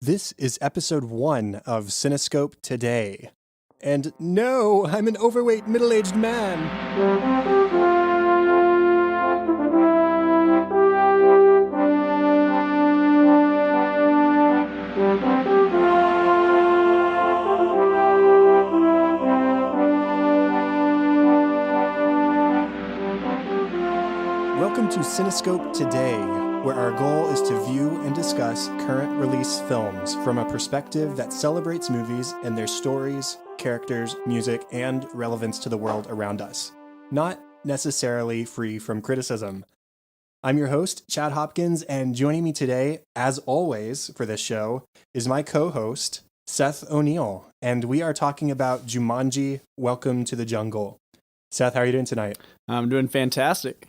This is episode 1 of Cinescope Today. And no, I'm an overweight middle-aged man. Welcome to Cinescope Today, where our goal is to view and discuss current release films from a perspective that celebrates movies and their stories, characters, music, and relevance to the world around us. Not necessarily free from criticism. I'm your host, Chad Hopkins, and joining me today, as always, for this show, is my co-host, Seth O'Neill, and we are talking about Jumanji, Welcome to the Jungle. Seth, how are you doing tonight? I'm doing fantastic.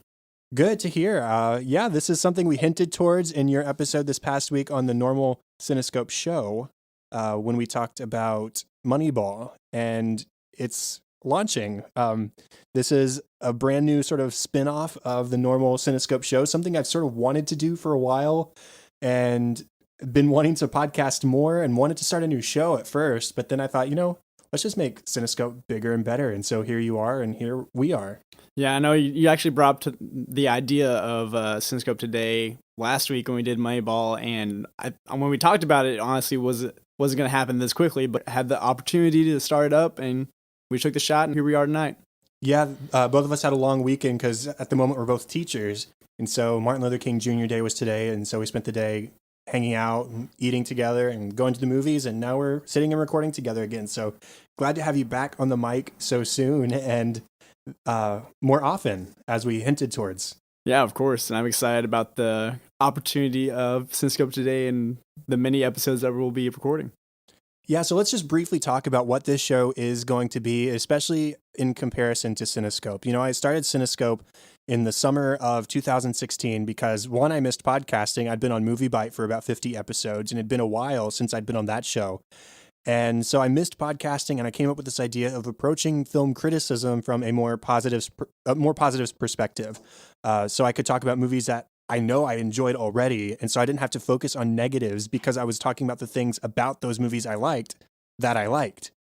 Good to hear. This is something we hinted towards in your episode this past week on the normal Cinescope show when we talked about Moneyball, and it's launching. This is a brand new sort of spin-off of the normal Cinescope show, something I've sort of wanted to do for a while and been wanting to podcast more and wanted to start a new show at first, but then I thought, let's just make Cinescope bigger and better. And so here you are, and here we are. Yeah, I know you actually brought up the idea of Cinescope Today last week when we did Moneyball, and when we talked about it, honestly, wasn't going to happen this quickly, but had the opportunity to start it up, and we took the shot, and here we are tonight. Yeah, both of us had a long weekend because at the moment we're both teachers, and so Martin Luther King Jr. Day was today, and so we spent the day hanging out and eating together and going to the movies, and now we're sitting and recording together again. So glad to have you back on the mic so soon and more often, as we hinted towards. Yeah, of course. And I'm excited about the opportunity of Cinescope Today and the many episodes that we'll be recording. Yeah, so let's just briefly talk about what this show is going to be, especially in comparison to Cinescope. I started Cinescope in the summer of 2016 because, one, I missed podcasting. I'd been on MovieBite for about 50 episodes, and it'd been a while since I'd been on that show. And so I missed podcasting, and I came up with this idea of approaching film criticism from a more positive perspective. So I could talk about movies that I know I enjoyed already, and so I didn't have to focus on negatives because I was talking about the things about those movies I liked that I liked.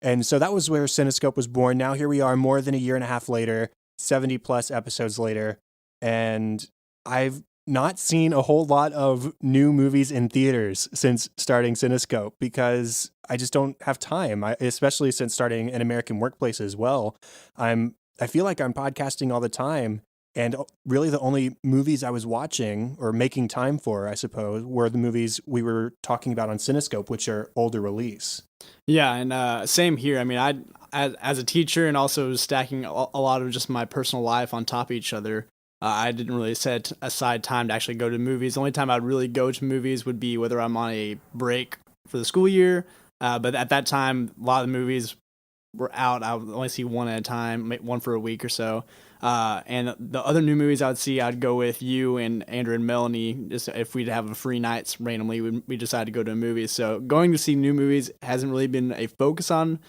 And so that was where Cinescope was born. Now here we are more than a year and a half later, 70 plus episodes later, and I've not seen a whole lot of new movies in theaters since starting Cinescope because I just don't have time, especially since starting an American Workplace as well. I feel like I'm podcasting all the time, and really the only movies I was watching or making time for, I suppose, were the movies we were talking about on Cinescope, which are older release. Yeah, and same here. I mean, as a teacher and also stacking a lot of just my personal life on top of each other, I didn't really set aside time to actually go to movies. The only time I'd really go to movies would be whether I'm on a break for the school year. But at that time, a lot of the movies were out. I would only see one at a time, one for a week or so. And the other new movies I would see, I'd go with you and Andrew and Melanie. Just if we'd have a free nights randomly, we decide to go to a movie. So going to see new movies hasn't really been a focus on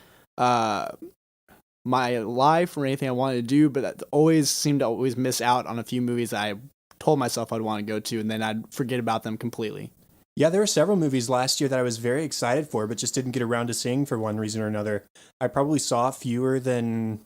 my life or anything I wanted to do, but I always seemed to always miss out on a few movies I told myself I'd want to go to, and then I'd forget about them completely. Yeah, there were several movies last year that I was very excited for, but just didn't get around to seeing for one reason or another. I probably saw fewer than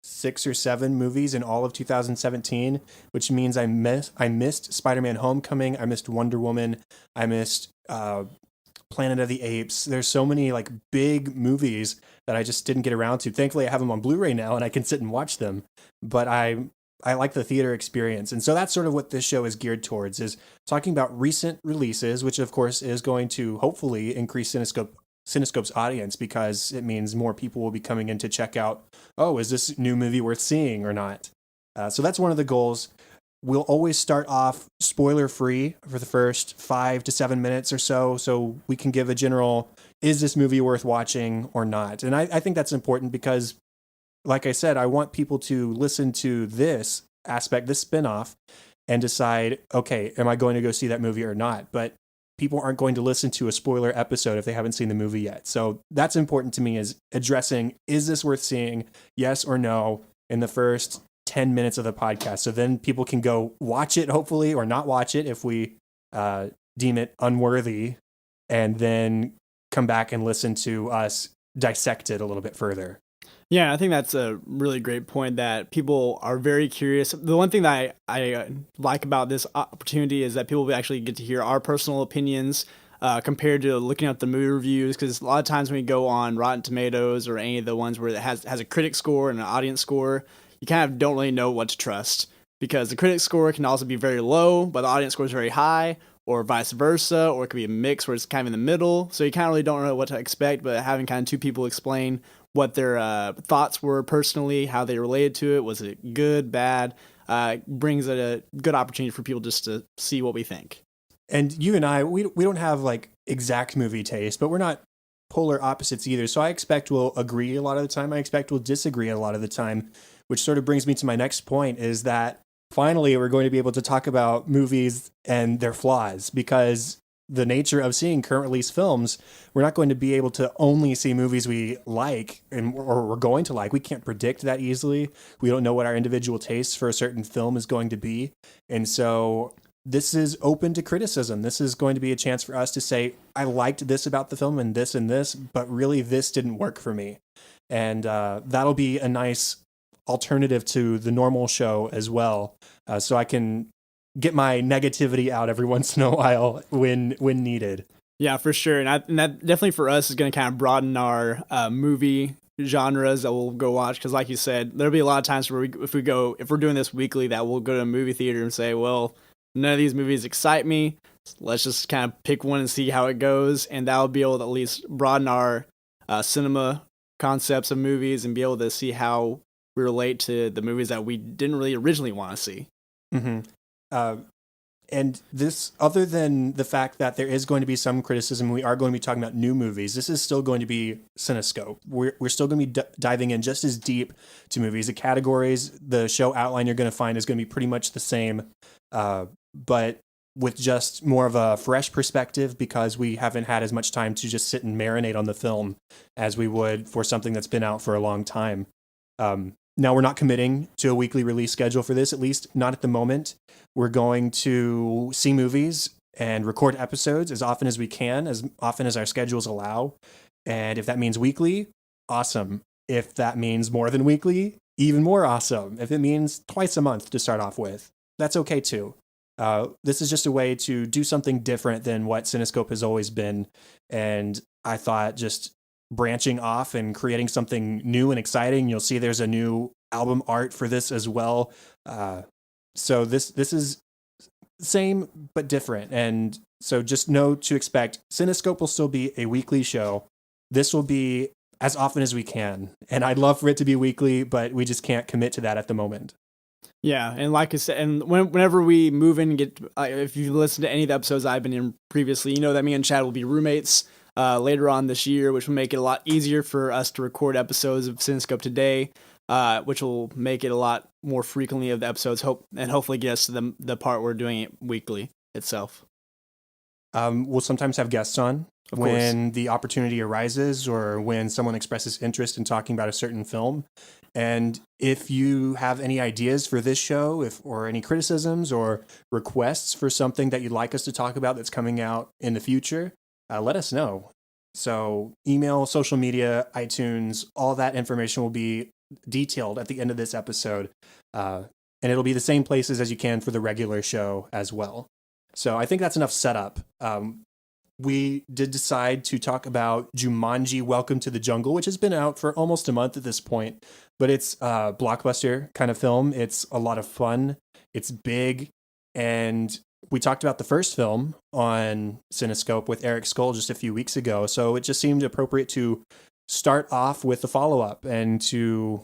6 or 7 movies in all of 2017, which means I missed Spider-Man Homecoming, I missed Wonder Woman, I missed Planet of the Apes. There's so many big movies that I just didn't get around to. Thankfully, I have them on Blu-ray now and I can sit and watch them. But I like the theater experience. And so that's sort of what this show is geared towards, is talking about recent releases, which of course is going to hopefully increase Cinescope's audience because it means more people will be coming in to check out, is this new movie worth seeing or not? So that's one of the goals. We'll always start off spoiler-free for the first 5 to 7 minutes or so we can give a general, is this movie worth watching or not? And I think that's important because, like I said, I want people to listen to this aspect, this spinoff, and decide, okay, am I going to go see that movie or not? But people aren't going to listen to a spoiler episode if they haven't seen the movie yet. So that's important to me, is addressing, is this worth seeing, yes or no, in the first 10 minutes of the podcast. So then people can go watch it, hopefully, or not watch it if we deem it unworthy and then come back and listen to us dissect it a little bit further. Yeah, I think that's a really great point that people are very curious. The one thing that I like about this opportunity is that people will actually get to hear our personal opinions compared to looking at the movie reviews. Because a lot of times when you go on Rotten Tomatoes or any of the ones where it has a critic score and an audience score, you kind of don't really know what to trust. Because the critic score can also be very low, but the audience score is very high, or vice versa, or it could be a mix where it's kind of in the middle. So you kind of really don't know what to expect, but having kind of two people explain what their thoughts were personally, how they related to it, was it good, bad, brings it a good opportunity for people just to see what we think. And you and I, we don't have like exact movie taste, but we're not polar opposites either. So I expect we'll agree a lot of the time. I expect we'll disagree a lot of the time, which sort of brings me to my next point is that finally we're going to be able to talk about movies and their flaws, because the nature of seeing current release films, we're not going to be able to only see movies we like or we're going to like. We can't predict that easily. We don't know what our individual tastes for a certain film is going to be. And so this is open to criticism. This is going to be a chance for us to say, I liked this about the film and this, but really this didn't work for me. And that'll be a nice alternative to the normal show as well. So I can get my negativity out every once in a while when needed. Yeah, for sure. And that definitely for us is going to kind of broaden our movie genres that we'll go watch. Because like you said, there'll be a lot of times where if we're doing this weekly, that we'll go to a movie theater and say, well, none of these movies excite me. Let's just kind of pick one and see how it goes. And that'll be able to at least broaden our cinema concepts of movies and be able to see how we relate to the movies that we didn't really originally want to see. Mm-hmm. And this, other than the fact that there is going to be some criticism, we are going to be talking about new movies. This is still going to be Cinescope. We're still going to be diving in just as deep to movies. The categories, the show outline you're going to find is going to be pretty much the same, but with just more of a fresh perspective, because we haven't had as much time to just sit and marinate on the film as we would for something that's been out for a long time. Now, we're not committing to a weekly release schedule for this, at least not at the moment. We're going to see movies and record episodes as often as we can, as often as our schedules allow. And if that means weekly, awesome. If that means more than weekly, even more awesome. If it means twice a month to start off with, that's okay too. This is just a way to do something different than what Cinescope has always been. And I thought just branching off and creating something new and exciting. You'll see there's a new album art for this as well. So this is same but different. And so just know to expect Cinescope will still be a weekly show. This will be as often as we can. And I'd love for it to be weekly, but we just can't commit to that at the moment. Yeah, and like I said, and whenever we move in and get, if you listen to any of the episodes I've been in previously, you know that me and Chad will be roommates later on this year, which will make it a lot easier for us to record episodes of Cinescope today, which will make it a lot more frequently of the episodes, hopefully get us to the part we're doing it weekly itself. We'll sometimes have guests on when the opportunity arises or when someone expresses interest in talking about a certain film. And if you have any ideas for this show, or any criticisms or requests for something that you'd like us to talk about that's coming out in the future, let us know. So email, social media, iTunes, all that information will be detailed at the end of this episode. And it'll be the same places as you can for the regular show as well. So I think that's enough setup. We did decide to talk about Jumanji, Welcome to the Jungle, which has been out for almost a month at this point, but it's a blockbuster kind of film. It's a lot of fun. It's big. And we talked about the first film on Cinescope with Eric Skoll just a few weeks ago. So it just seemed appropriate to start off with the follow-up and to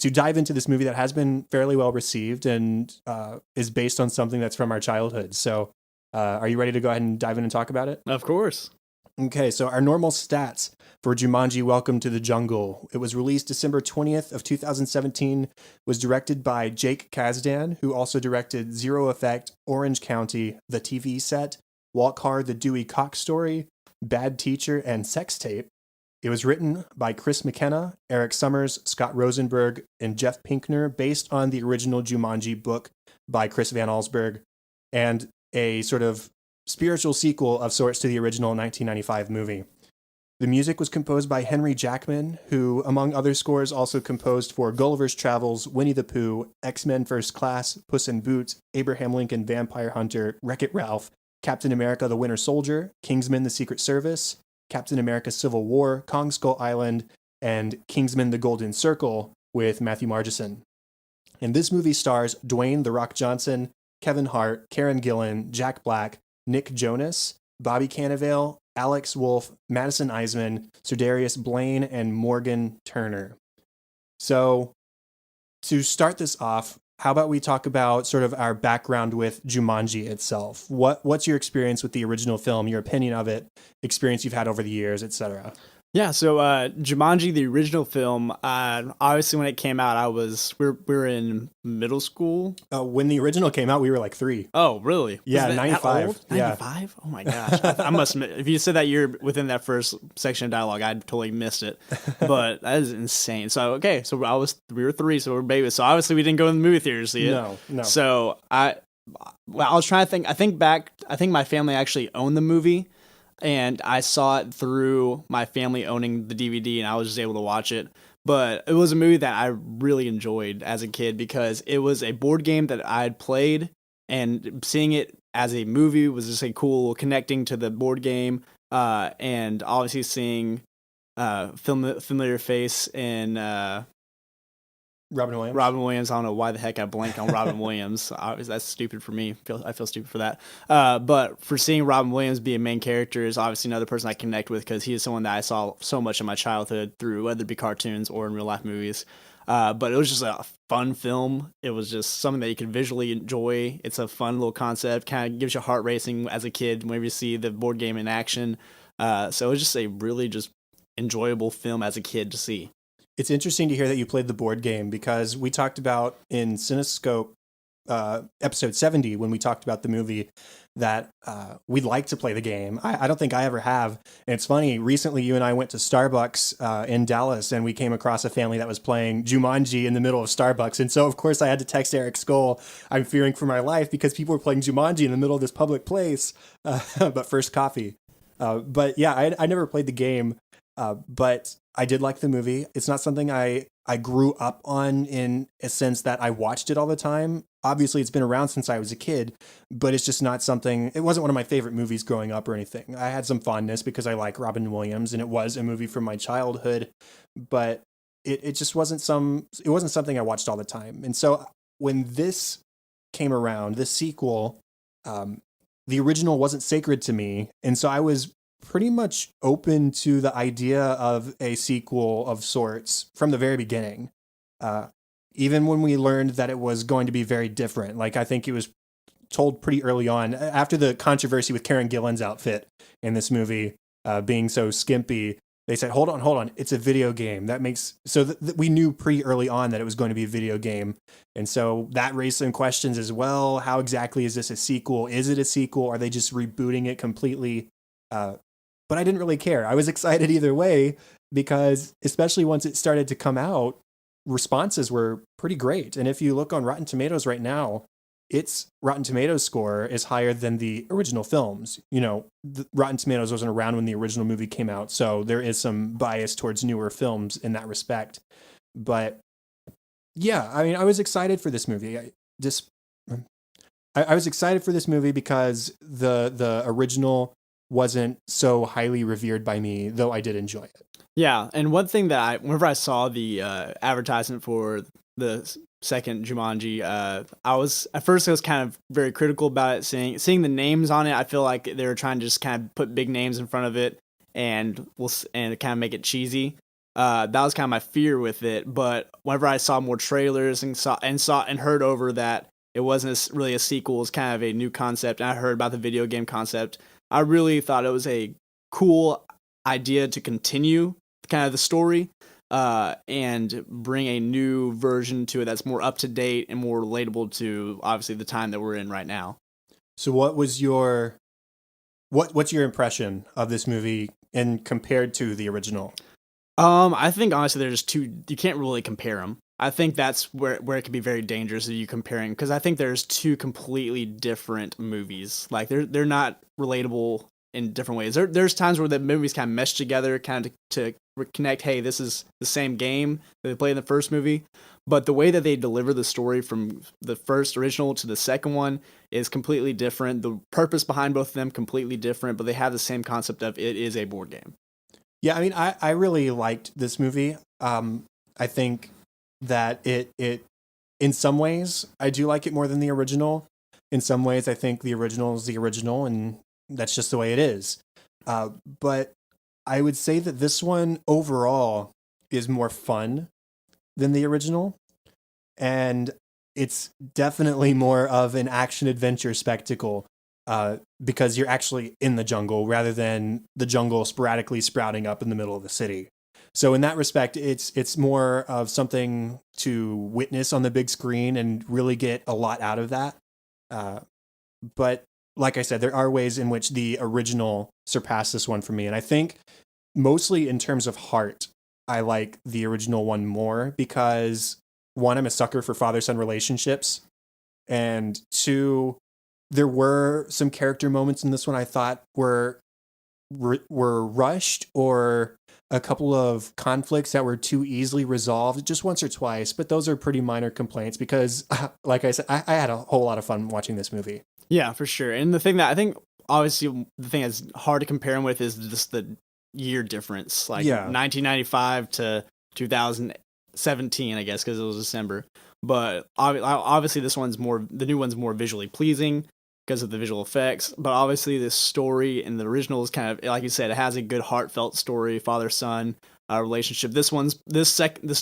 dive into this movie that has been fairly well received and is based on something that's from our childhood. So are you ready to go ahead and dive in and talk about it? Of course. Okay, so our normal stats for Jumanji, Welcome to the Jungle. It was released December 20th of 2017, was directed by Jake Kasdan, who also directed Zero Effect, Orange County, The TV Set, Walk Hard, The Dewey Cox Story, Bad Teacher, and Sex Tape. It was written by Chris McKenna, Eric Summers, Scott Rosenberg, and Jeff Pinkner, based on the original Jumanji book by Chris Van Allsburg, and a sort of spiritual sequel of sorts to the original 1995 movie. The music was composed by Henry Jackman, who, among other scores, also composed for Gulliver's Travels, Winnie the Pooh, X-Men First Class, Puss in Boots, Abraham Lincoln Vampire Hunter, Wreck-It Ralph, Captain America the Winter Soldier, Kingsman the Secret Service, Captain America Civil War, Kong Skull Island, and Kingsman the Golden Circle with Matthew Margeson. And this movie stars Dwayne "The Rock" Johnson, Kevin Hart, Karen Gillan, Jack Black, Nick Jonas, Bobby Cannavale, Alex Wolff, Madison Eisman, Serdarius Blaine, and Morgan Turner. So, to start this off, how about we talk about sort of our background with Jumanji itself? What's your experience with the original film, your opinion of it, experience you've had over the years, etc.? Yeah, so Jumanji, the original film, obviously when it came out, we were in middle school. When the original came out, we were like 3. Oh, really? Yeah, Was that 95. old? Yeah. 95? Oh my gosh. I must admit, if you said that year within that first section of dialogue, I'd totally missed it. But that is insane. So, okay, so we were 3, so we were babies. So obviously we didn't go in the movie theater to see it. No. So I was trying to think. I think my family actually owned the movie. And I saw it through my family owning the DVD, and I was just able to watch it. But it was a movie that I really enjoyed as a kid because it was a board game that I had played, and seeing it as a movie was just a cool connecting to the board game, and obviously seeing familiar face in Robin Williams. Robin Williams. I don't know why the heck I blanked on Robin Williams. That's stupid for me. I feel stupid for that. But for seeing Robin Williams be a main character is obviously another person I connect with because he is someone that I saw so much in my childhood through whether it be cartoons or in real life movies. But it was just a fun film. It was just something that you could visually enjoy. It's a fun little concept. Kind of gives you heart racing as a kid whenever you see the board game in action. So it was just a really just enjoyable film as a kid to see. It's interesting to hear that you played the board game because we talked about in Cinescope episode 70 when we talked about the movie that we'd like to play the game. I don't think I ever have. And it's funny, recently you and I went to Starbucks in Dallas and we came across a family that was playing Jumanji in the middle of Starbucks. And so, of course, I had to text Eric Skoll, I'm fearing for my life because people were playing Jumanji in the middle of this public place, but first coffee. But yeah, I never played the game, but I did like the movie. It's not something I grew up on in a sense that I watched it all the time. Obviously, it's been around since I was a kid, but it's just not something, it wasn't one of my favorite movies growing up or anything. I had some fondness because I like Robin Williams and it was a movie from my childhood, but it just wasn't something I watched all the time. And so when this came around, this sequel, the original wasn't sacred to me. And so I was pretty much open to the idea of a sequel of sorts from the very beginning. Even when we learned that it was going to be very different. Like, I think it was told pretty early on, after the controversy with Karen Gillan's outfit in this movie being so skimpy, they said, hold on, it's a video game. That makes, so we knew pretty early on that it was going to be a video game. And so that raised some questions as well. How exactly is this a sequel? Is it a sequel? Are they just rebooting it completely? But I didn't really care. I was excited either way because especially once it started to come out, responses were pretty great. And if you look on Rotten Tomatoes right now, its Rotten Tomatoes score is higher than the original films. You know, Rotten Tomatoes wasn't around when the original movie came out, so there is some bias towards newer films in that respect. But yeah, I mean, I was excited for this movie. I was excited for this movie because the original wasn't so highly revered by me, though I did enjoy it. Yeah, and one thing that whenever I saw the advertisement for the second Jumanji, I was kind of very critical about it. Seeing the names on it, I feel like they were trying to just kind of put big names in front of it and kind of make it cheesy. That was kind of my fear with it. But whenever I saw more trailers and heard over that it wasn't really a sequel, it's kind of a new concept, and I heard about the video game concept, I really thought it was a cool idea to continue kind of the story and bring a new version to it that's more up to date and more relatable to obviously the time that we're in right now. So what's your impression of this movie and compared to the original? I think honestly they're just two, you can't really compare them. I think that's where it can be very dangerous if you comparing, because I think there's two completely different movies. Like they're not relatable in different ways. There's times where the movies kind of mesh together, kind of to connect. Hey, this is the same game that they played in the first movie, but the way that they deliver the story from the first original to the second one is completely different. The purpose behind both of them completely different, but they have the same concept of it is a board game. Yeah, I mean, I really liked this movie. I think that it in some ways I do like it more than the original. In some ways, I think the original is the original, and that's just the way it is. But I would say that this one overall is more fun than the original, and it's definitely more of an action adventure spectacle. Because you're actually in the jungle rather than the jungle sporadically sprouting up in the middle of the city. So in that respect, it's more of something to witness on the big screen and really get a lot out of that. But like I said, there are ways in which the original surpassed this one for me. And I think mostly in terms of heart, I like the original one more because one, I'm a sucker for father-son relationships. And two, there were some character moments in this one I thought were rushed, or a couple of conflicts that were too easily resolved just once or twice. But those are pretty minor complaints because, like I said, I had a whole lot of fun watching this movie. Yeah, for sure. And the thing that I think, obviously, the thing that's hard to compare them with is just the year difference. Like 1995 to 2017, I guess, because it was December. But obviously, the new one's more visually pleasing because of the visual effects. But obviously, this story in the original is kind of, like you said, it has a good heartfelt story, father-son relationship. This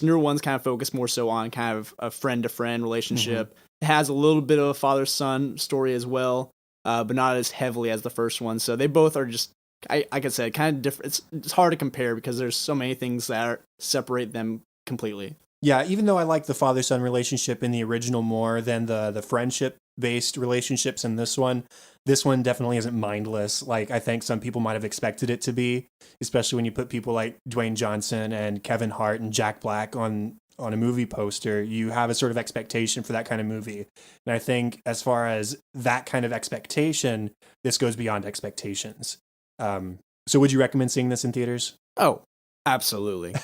newer one's kind of focused more so on kind of a friend-to-friend relationship. Mm-hmm. It has a little bit of a father-son story as well, but not as heavily as the first one. So they both are just, I could say, kind of different. It's hard to compare because there's so many things that separate them completely. Yeah, even though I like the father-son relationship in the original more than the friendship-based relationships in this one definitely isn't mindless. Like I think some people might have expected it to be, especially when you put people like Dwayne Johnson and Kevin Hart and Jack Black on a movie poster. You have a sort of expectation for that kind of movie. And I think as far as that kind of expectation, this goes beyond expectations. So would you recommend seeing this in theaters? Oh, absolutely.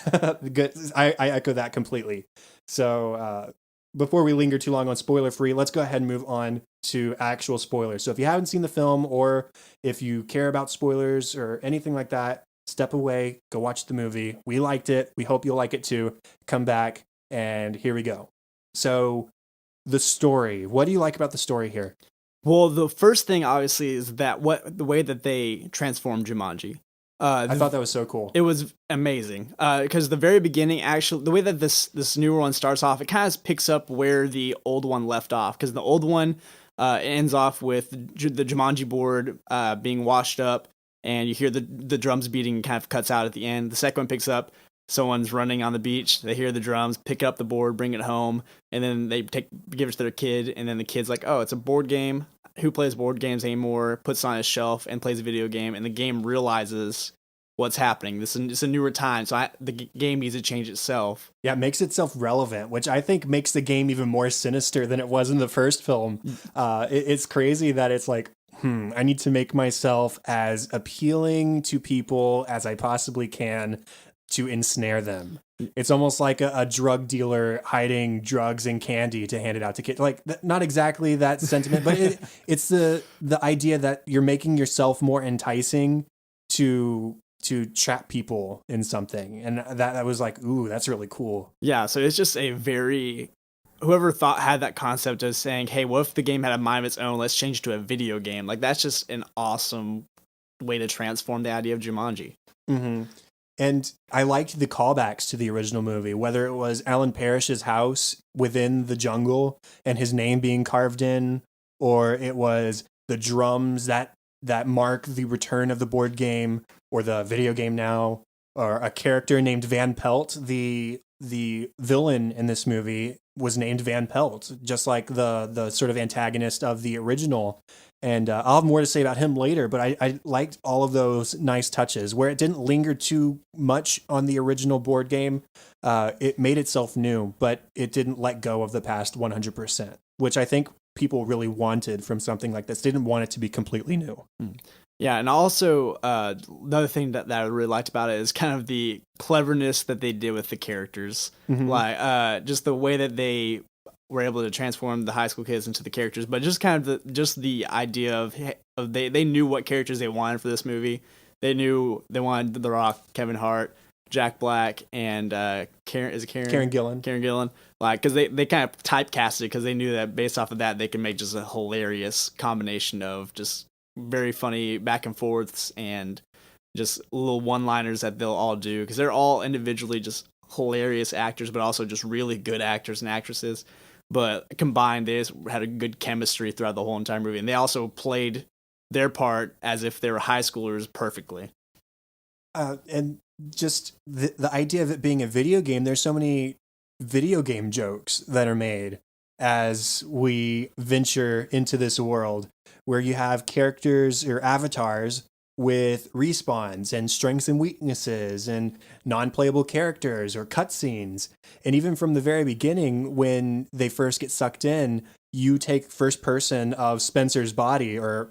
Good. I echo that completely. So before we linger too long on spoiler free, let's go ahead and move on to actual spoilers. So if you haven't seen the film, or if you care about spoilers or anything like that, step away, go watch the movie. We liked it. We hope you'll like it too. Come back, and here we go. So the story. What do you like about the story here? Well, the first thing obviously is that the way that they transformed Jumanji. I thought that was so cool. It was amazing because the very beginning, actually, the way that this newer one starts off, it kind of picks up where the old one left off. Because the old one ends off with the Jumanji board being washed up, and you hear the drums beating, kind of cuts out at the end. The second one picks up, someone's running on the beach, they hear the drums, pick up the board, bring it home, and then they give it to their kid, and then the kid's like, oh, it's a board game. Who plays board games anymore? Puts it on his shelf and plays a video game, and the game realizes what's happening. It's a newer time, so the game needs to change itself. Yeah, it makes itself relevant, which I think makes the game even more sinister than it was in the first film. It's crazy that it's like, I need to make myself as appealing to people as I possibly can to ensnare them. It's almost like a drug dealer hiding drugs and candy to hand it out to kids. Like, not exactly that sentiment, but it's the idea that you're making yourself more enticing to trap people in something. And that was like, ooh, that's really cool. Yeah, so it's just whoever had that concept of saying, hey, what if the game had a mind of its own? Let's change it to a video game. Like, that's just an awesome way to transform the idea of Jumanji. Mm-hmm. And I liked the callbacks to the original movie, whether it was Alan Parrish's house within the jungle and his name being carved in, or it was the drums that mark the return of the board game or the video game now, or a character named Van Pelt, the villain in this movie was named Van Pelt, just like the sort of antagonist of the original. And I'll have more to say about him later, but I liked all of those nice touches where it didn't linger too much on the original board game. It made itself new, but it didn't let go of the past 100%, which I think people really wanted from something like this. They didn't want it to be completely new. Yeah, and also another thing that I really liked about it is kind of the cleverness that they did with the characters. Like just the way that they were able to transform the high school kids into the characters, but just kind of the idea of they knew what characters they wanted for this movie. They knew they wanted The Rock, Kevin Hart, Jack Black, and Karen Gillan. Karen Gillan, like, because they kind of typecasted because they knew that based off of that they could make just a hilarious combination of just very funny back and forths and just little one-liners that they'll all do, because they're all individually just hilarious actors, but also just really good actors and actresses. But combined, they just had a good chemistry throughout the whole entire movie, and they also played their part as if they were high schoolers perfectly. And just the idea of it being a video game, there's so many video game jokes that are made as we venture into this world where you have characters or avatars with respawns and strengths and weaknesses and non-playable characters or cutscenes. And even from the very beginning, when they first get sucked in, you take first person of Spencer's body, or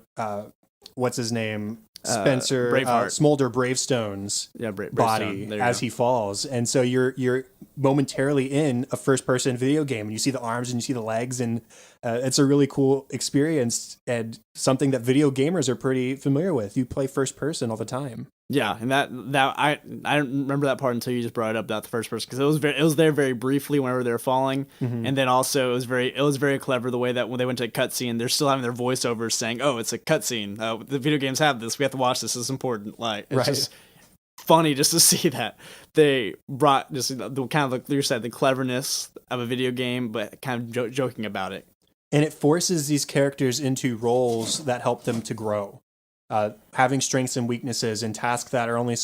what's his name? Spencer Smolder Bravestone's body as he falls. And so you're momentarily in a first person video game, and you see the arms and you see the legs, and it's a really cool experience and something that video gamers are pretty familiar with. You play first person all the time. Yeah, and that I didn't remember that part until you just brought it up, about the first person, because it was there very briefly whenever they were falling, and then also it was very clever the way that when they went to a cutscene, they're still having their voiceovers saying, "Oh, it's a cutscene. The video games have this. We have to watch this. It's important." Like, it's just funny just to see that they brought just the kind of, like you said, the cleverness of a video game, but kind of joking about it. And it forces these characters into roles that help them to grow. Having strengths and weaknesses and tasks that are only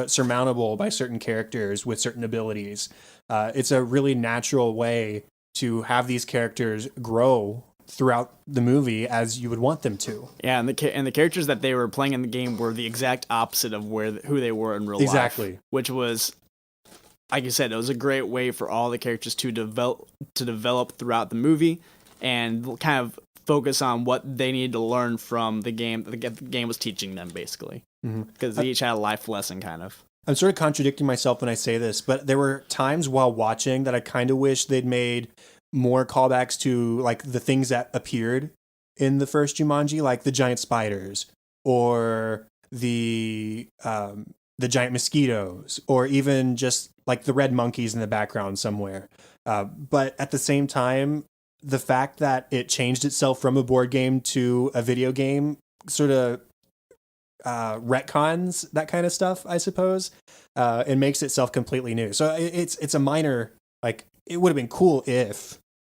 surmountable by certain characters with certain abilities. It's a really natural way to have these characters grow throughout the movie as you would want them to. Yeah, and the characters that they were playing in the game were the exact opposite of who they were in real life. Exactly. Which was, like you said, it was a great way for all the characters to develop throughout the movie and kind of focus on what they needed to learn from the game that the game was teaching them, basically. Because they each had a life lesson, kind of. I'm sort of contradicting myself when I say this, but there were times while watching that I kind of wish they'd made more callbacks to, like, the things that appeared in the first Jumanji, like the giant spiders or the giant mosquitoes, or even just like the red monkeys in the background somewhere. But at the same time, the fact that it changed itself from a board game to a video game sort of retcons that kind of stuff, I suppose, and makes itself completely new. So it's a minor, like, it would have been cool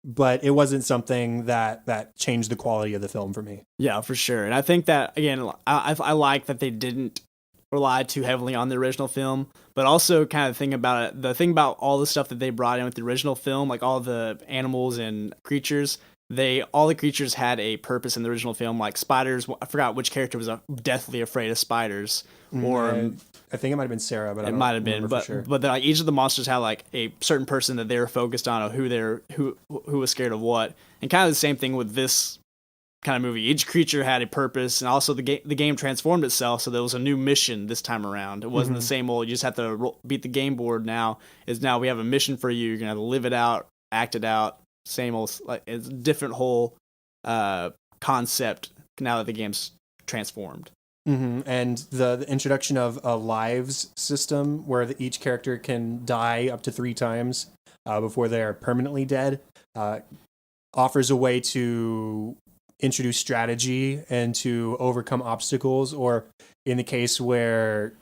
but it wasn't something that changed the quality of the film for me. Yeah, for sure. And I think that, again, I like that they didn't rely too heavily on the original film, but also kind of the thing about all the stuff that they brought in with the original film, like all the animals and creatures, all the creatures had a purpose in the original film, like spiders. I forgot which character was deathly afraid of spiders, or I think it might have been Sarah, but it might have been, but sure. But like, each of the monsters had like a certain person that they were focused on, or who was scared of what, and kind of the same thing with this kind of movie. Each creature had a purpose, and also the game transformed itself, so there was a new mission this time around. It wasn't the same old, you just have to beat the game board. Now we have a mission for you. You're gonna have to live it out, act it out. Same old, like, it's a different whole concept now that the game's transformed. And the introduction of a lives system where each character can die up to 3 times before they're permanently dead offers a way to introduce strategy and to overcome obstacles. Or in the case where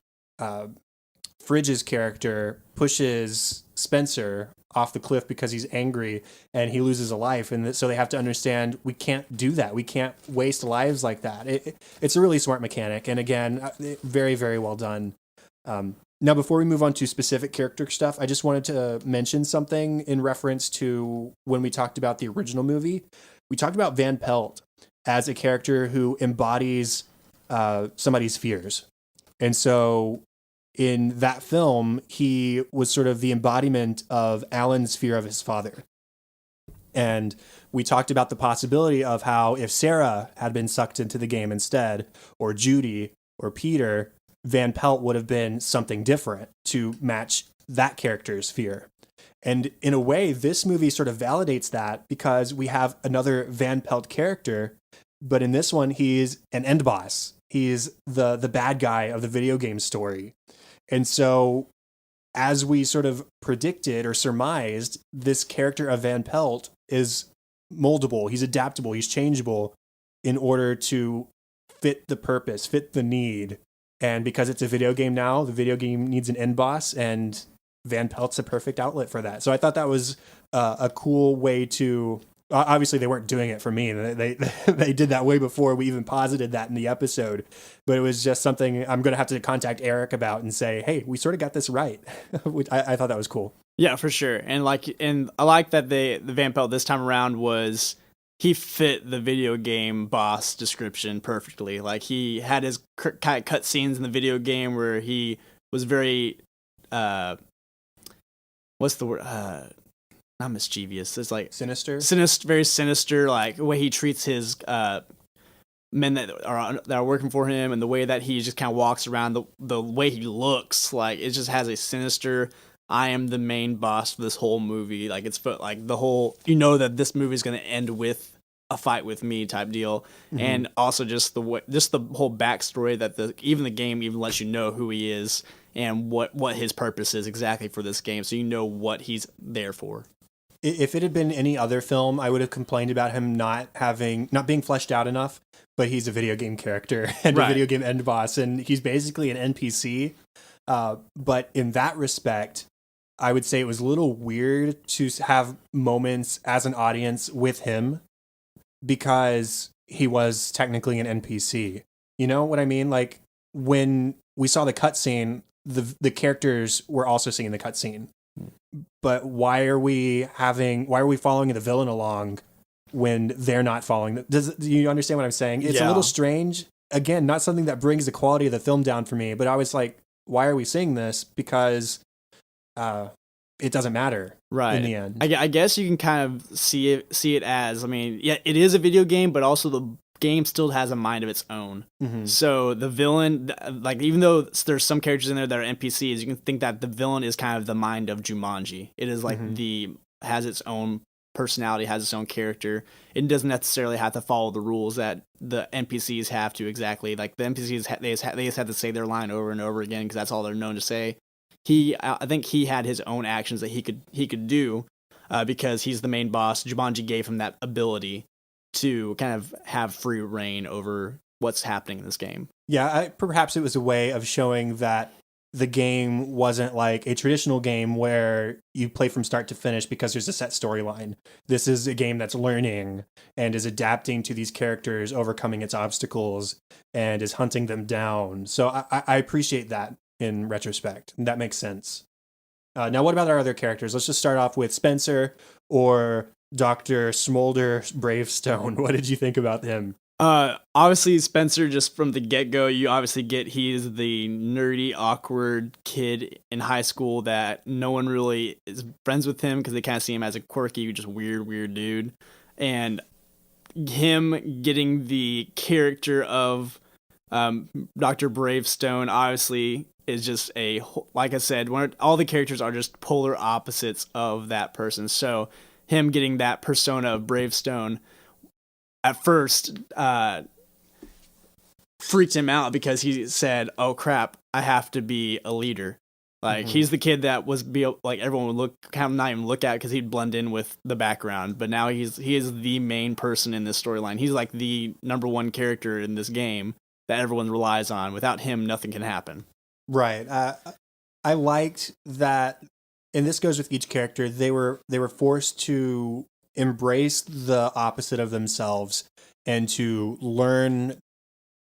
Fridge's character pushes Spencer off the cliff because he's angry and he loses a life, and so they have to understand, we can't do that. We can't waste lives like that. It's a really smart mechanic, and again, very, very well done. Now, before we move on to specific character stuff, I just wanted to mention something in reference to when we talked about the original movie. We talked about Van Pelt as a character who embodies somebody's fears. And so in that film, he was sort of the embodiment of Alan's fear of his father. And we talked about the possibility of how if Sarah had been sucked into the game instead, or Judy, or Peter, Van Pelt would have been something different to match that character's fear. And in a way, this movie sort of validates that because we have another Van Pelt character, but in this one, he's an end boss. He's the bad guy of the video game story. And so as we sort of predicted or surmised, this character of Van Pelt is moldable. He's adaptable. He's changeable in order to fit the purpose, fit the need. And because it's a video game now, the video game needs an end boss, and Van Pelt's a perfect outlet for that. So I thought that was a cool way to. Obviously, they weren't doing it for me. They did that way before we even posited that in the episode. But it was just something I'm going to have to contact Eric about and say, hey, we sort of got this right. I thought that was cool. Yeah, for sure. And I like that the Van Pelt this time around he fit the video game boss description perfectly. Like, he had his cut scenes in the video game where he was very, what's the word? Not mischievous. It's like Sinister, very sinister. Like the way he treats his men that are working for him, and the way that he just kind of walks around, the way he looks, like it just has a sinister. I am the main boss for this whole movie. Like it's like the whole, that this movie is going to end with a fight with me type deal. Mm-hmm. And also just the whole backstory that even the game even lets you know who he is and what his purpose is exactly for this game. So you know what he's there for. If it had been any other film, I would have complained about him not being fleshed out enough, but he's a video game character and a video game end boss, and he's basically an NPC. But in that respect, I would say it was a little weird to have moments as an audience with him because he was technically an NPC. You know what I mean? Like when we saw the cutscene, the characters were also seeing the cutscene. But why are we following the villain along when they're not following? Do you understand what I'm saying? It's a little strange. Again, not something that brings the quality of the film down for me, but I was like, why are we seeing this? Because it doesn't matter in the end. I guess you can kind of see it as, I mean, yeah, it is a video game, but also the game still has a mind of its own. Mm-hmm. So the villain, like, even though there's some characters in there that are NPCs, you can think that the villain is kind of the mind of Jumanji. It is like has its own personality, has its own character. It doesn't necessarily have to follow the rules that the NPCs have to exactly. Like the NPCs, they just have to say their line over and over again because that's all they're known to say. I think he had his own actions that he could do because he's the main boss. Jumanji gave him that ability to kind of have free reign over what's happening in this game. Yeah, perhaps it was a way of showing that the game wasn't like a traditional game where you play from start to finish because there's a set storyline. This is a game that's learning and is adapting to these characters, overcoming its obstacles, and is hunting them down. So I appreciate that in retrospect. That makes sense. Now, what about our other characters? Let's just start off with Spencer or Dr. Smolder Bravestone. What did you think about him? Obviously Spencer, just from the get-go, you obviously get he's the nerdy, awkward kid in high school that no one really is friends with him because they kind of see him as a quirky, just weird dude. And him getting the character of Dr. Bravestone obviously is just like I said, all the characters are just polar opposites of that person. So him getting that persona of Bravestone at first freaked him out because he said, "Oh crap, I have to be a leader." Like he's the kid that like everyone would not even look at because he'd blend in with the background. But now he is the main person in this storyline. He's like the number one character in this game that everyone relies on. Without him, nothing can happen. Right. I liked that, and this goes with each character. They were forced to embrace the opposite of themselves and to learn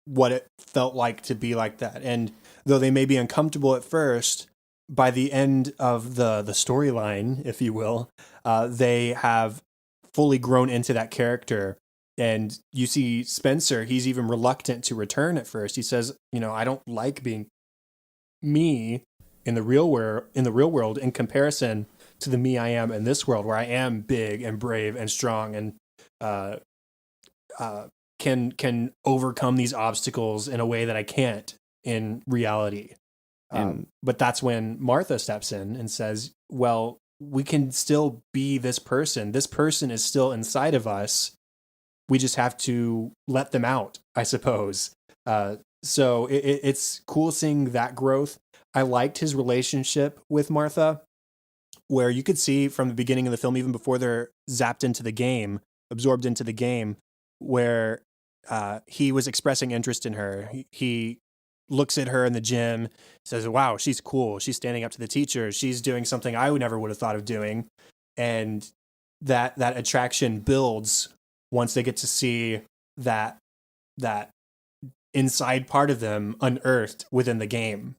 what it felt like to be like that. And though they may be uncomfortable at first, by the end of the storyline, if you will, they have fully grown into that character. And you see Spencer, he's even reluctant to return at first. He says, I don't like being me in the real world in comparison to the me I am in this world, where I am big and brave and strong and can overcome these obstacles in a way that I can't in reality. But that's when Martha steps in and says, well, we can still be this person. This person is still inside of us. We just have to let them out, I suppose. So it's cool seeing that growth. I liked his relationship with Martha, where you could see from the beginning of the film, even before they're zapped into the game, absorbed into the game, where he was expressing interest in her. He looks at her in the gym, says, wow, she's cool. She's standing up to the teacher. She's doing something I never would have thought of doing. And that attraction builds once they get to see that inside part of them unearthed within the game.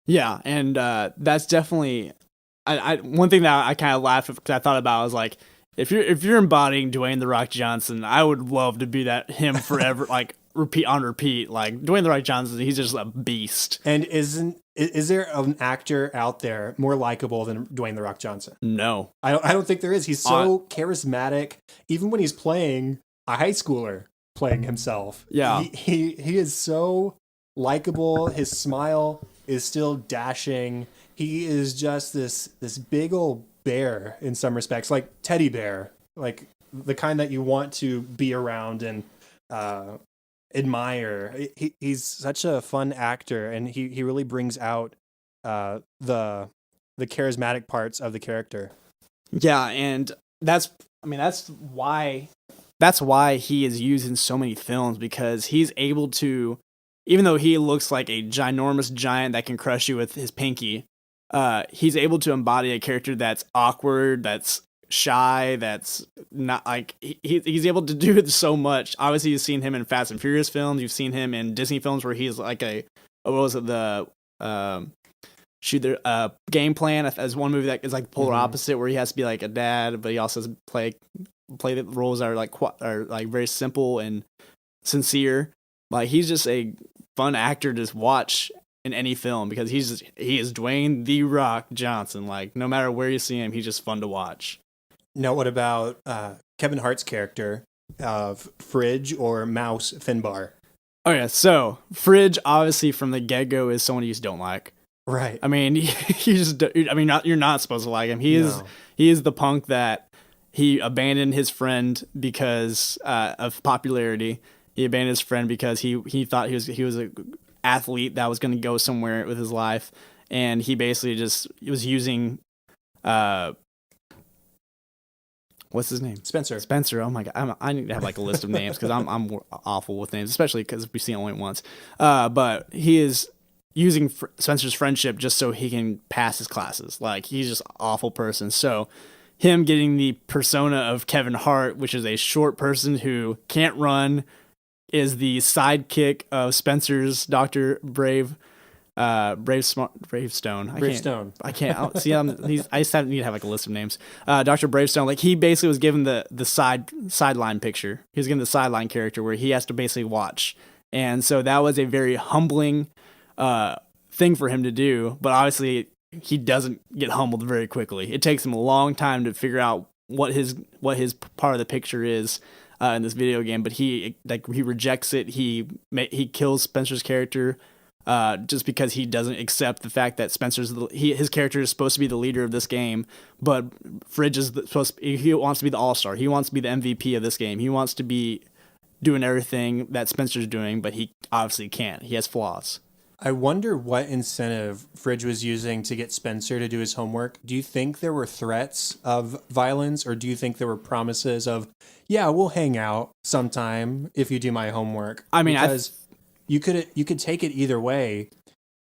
Yeah, and that's definitely one thing that I kind of laughed because I thought about was like, if you're embodying Dwayne The Rock Johnson, I would love to be him forever, like repeat. Like Dwayne The Rock Johnson, he's just a beast. And is there an actor out there more likable than Dwayne The Rock Johnson? No, I don't think there is. He's so charismatic, even when he's playing a high schooler playing himself. Yeah, he is so likable. His smile is still dashing. He is just this big old bear in some respects, like teddy bear, like the kind that you want to be around and admire. He's such a fun actor, and he really brings out the charismatic parts of the character. Yeah, and that's why he is used in so many films, because he's able to, even though he looks like a ginormous giant that can crush you with his pinky, he's able to embody a character that's awkward, that's shy, that's not like he's able to do so much. Obviously, you've seen him in Fast and Furious films. You've seen him in Disney films where he's like Game Plan as one movie that is like the polar opposite, where he has to be like a dad, but he also has to play the roles that are like very simple and sincere. Like he's just a fun actor to watch in any film, because he is Dwayne The Rock Johnson. Like no matter where you see him, he's just fun to watch. Now, what about Kevin Hart's character of Fridge or Mouse Finbar? Oh yeah, so Fridge obviously from the get-go is someone you just don't like. Right. I mean, you're not supposed to like him. He is the punk that he abandoned his friend because of popularity. He abandoned his friend because he thought he was a athlete that was going to go somewhere with his life, and he basically just was using what's his name? Spencer. Oh my god, I need to have like a list of names because I'm awful with names, especially because we've seen it only once. But he is using Spencer's friendship just so he can pass his classes. Like he's just an awful person. So him getting the persona of Kevin Hart, which is a short person who can't run, is the sidekick of Spencer's Dr. Bravestone. I can't see. I just need to have like a list of names. Dr. Bravestone, like he basically was given the sideline picture. He was given the sideline character where he has to basically watch, and so that was a very humbling thing for him to do. But obviously, he doesn't get humbled very quickly. It takes him a long time to figure out what his part of the picture is in this video game. But he rejects it. He kills Spencer's character. Just because he doesn't accept the fact that his character is supposed to be the leader of this game, but Fridge is he wants to be the all-star. He wants to be the MVP of this game. He wants to be doing everything that Spencer's doing, but he obviously can't. He has flaws. I wonder what incentive Fridge was using to get Spencer to do his homework. Do you think there were threats of violence, or do you think there were promises of, yeah, we'll hang out sometime if you do my homework? I mean, because you could take it either way,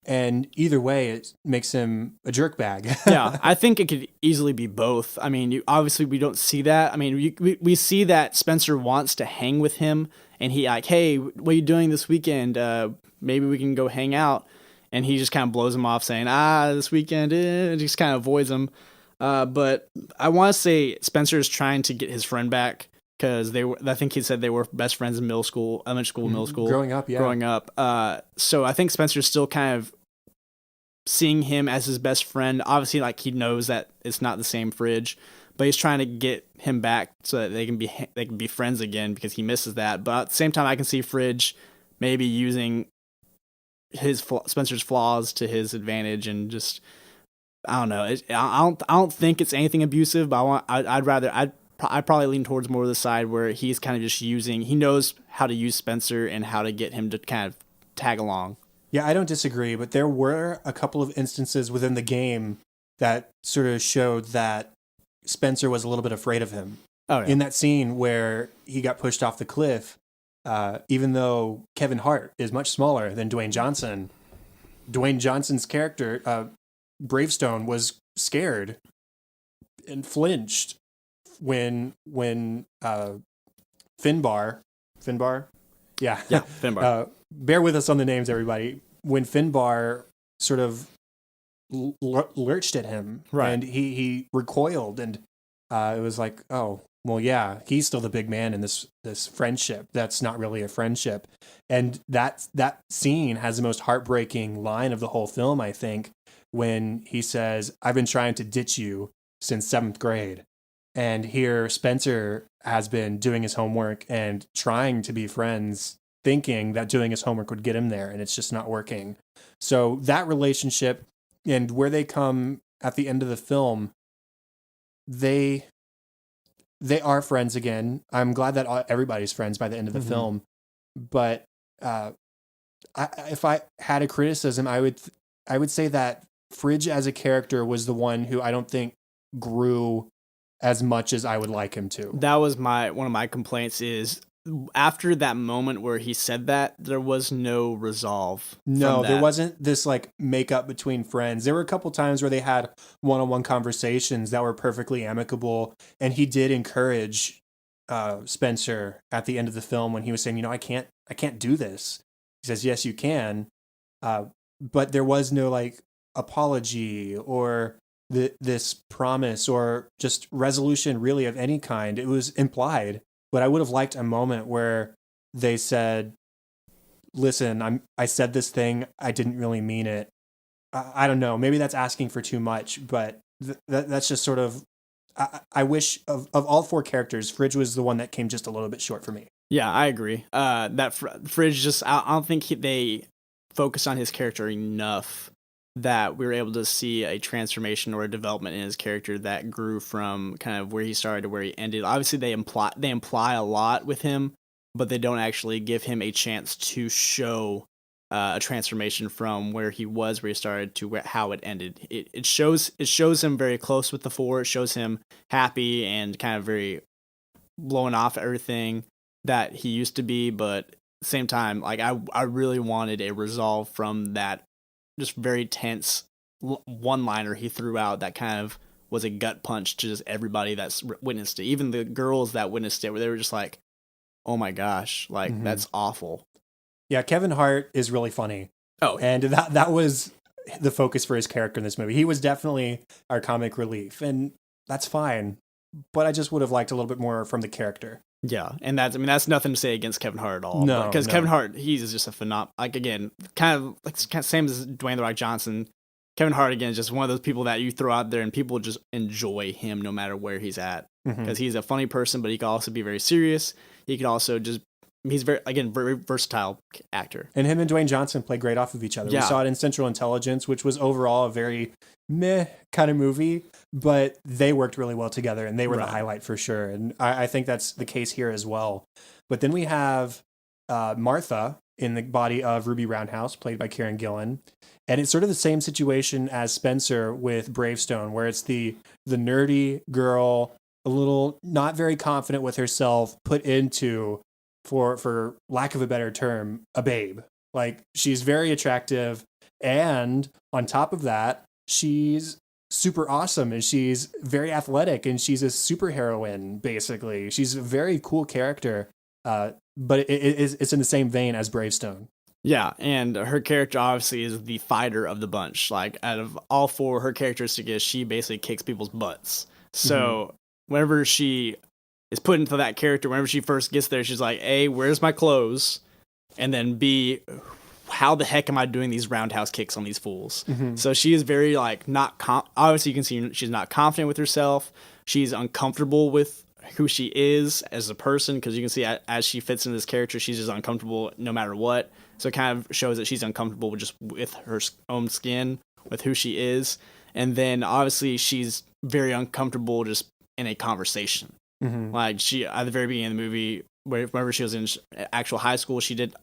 and either way it makes him a jerkbag. Yeah, I think it could easily be both. I mean, obviously we don't see that. I mean, we see that Spencer wants to hang with him, and he like, hey, what are you doing this weekend? Maybe we can go hang out. and he just kind of blows him off saying, this weekend, just kind of avoids him. But I want to say Spencer is trying to get his friend back because I think he said they were best friends in middle school, elementary school, middle school. Growing up, yeah. Growing up. So I think Spencer's still kind of seeing him as his best friend. Obviously, like, he knows that it's not the same Fridge, but he's trying to get him back so that they can be friends again because he misses that. But at the same time, I can see Fridge maybe using Spencer's flaws to his advantage and just, I don't know. I don't think it's anything abusive, but I'd probably lean towards more of the side where he's kind of just he knows how to use Spencer and how to get him to kind of tag along. Yeah, I don't disagree, but there were a couple of instances within the game that sort of showed that Spencer was a little bit afraid of him. Oh, yeah. In that scene where he got pushed off the cliff, even though Kevin Hart is much smaller than Dwayne Johnson, Dwayne Johnson's character, Bravestone, was scared and flinched when Finbar, yeah, Finbar. Bear with us on the names, everybody. When Finbar sort of lurched at him, right, and he recoiled, and it was like, oh, well, yeah, he's still the big man in this friendship. That's not really a friendship, and that scene has the most heartbreaking line of the whole film, I think, when he says, "I've been trying to ditch you since 7th grade." And here Spencer has been doing his homework and trying to be friends, thinking that doing his homework would get him there, and it's just not working. So that relationship and where they come at the end of the film, they are friends again. I'm glad that everybody's friends by the end of the film. But if I had a criticism, I would say that Fridge as a character was the one who I don't think grew as much as I would like him to. That was one of my complaints is after that moment where he said that, there was no resolve. No, there wasn't this like makeup between friends. There were a couple times where they had one-on-one conversations that were perfectly amicable, and he did encourage Spencer at the end of the film when he was saying, I can't do this. He says, yes, you can. But there was no like apology or this promise or just resolution really of any kind. It was implied. But I would have liked a moment where they said, listen, I said this thing, I didn't really mean it. I don't know, maybe that's asking for too much, but that's just sort of, I wish of all 4 characters, Fridge was the one that came just a little bit short for me. Yeah, I agree. That Fridge just, I don't think they focused on his character enough that we were able to see a transformation or a development in his character that grew from kind of where he started to where he ended. Obviously, they imply a lot with him, but they don't actually give him a chance to show a transformation from where he started to how it ended. It shows him very close with the 4. It shows him happy and kind of very blowing off everything that he used to be, but at the same time, like I really wanted a resolve from that just very tense one-liner he threw out that kind of was a gut punch to just everybody that's witnessed it. Even the girls that witnessed it, where they were just like, oh my gosh, like that's awful. Yeah, Kevin Hart is really funny. Oh, and that was the focus for his character in this movie. He was definitely our comic relief, and that's fine. But I just would have liked a little bit more from the character. Yeah, and that's nothing to say against Kevin Hart at all. No, because Kevin Hart, he's just a phenomenal. Like again, kind of same as Dwayne The Rock Johnson. Kevin Hart again is just one of those people that you throw out there and people just enjoy him no matter where he's at because he's a funny person, but he can also be very serious. He could also just he's very versatile actor. And him and Dwayne Johnson play great off of each other. Yeah. We saw it in Central Intelligence, which was overall a very meh kind of movie, but they worked really well together and they were the highlight for sure. And I think that's the case here as well. But then we have Martha in the body of Ruby Roundhouse, played by Karen Gillan. And it's sort of the same situation as Spencer with Bravestone, where it's the nerdy girl, a little not very confident with herself, put into, for lack of a better term, a babe. Like, she's very attractive, and on top of that, she's super awesome, and she's very athletic, and she's a superheroine, basically. She's a very cool character, but it's in the same vein as Bravestone. Yeah, and her character obviously is the fighter of the bunch. Like out of all four, her characteristic is she basically kicks people's butts. So whenever she is put into that character, whenever she first gets there, she's like, A, where's my clothes? And then B, how the heck am I doing these roundhouse kicks on these fools? So she is very like not obviously you can see she's not confident with herself. She's uncomfortable with who she is as a person, because you can see as she fits into this character, she's just uncomfortable no matter what. So it kind of shows that she's uncomfortable with her own skin, with who she is. And then obviously she's very uncomfortable just in a conversation. Like she, at the very beginning of the movie, whenever she was in actual high school, didn't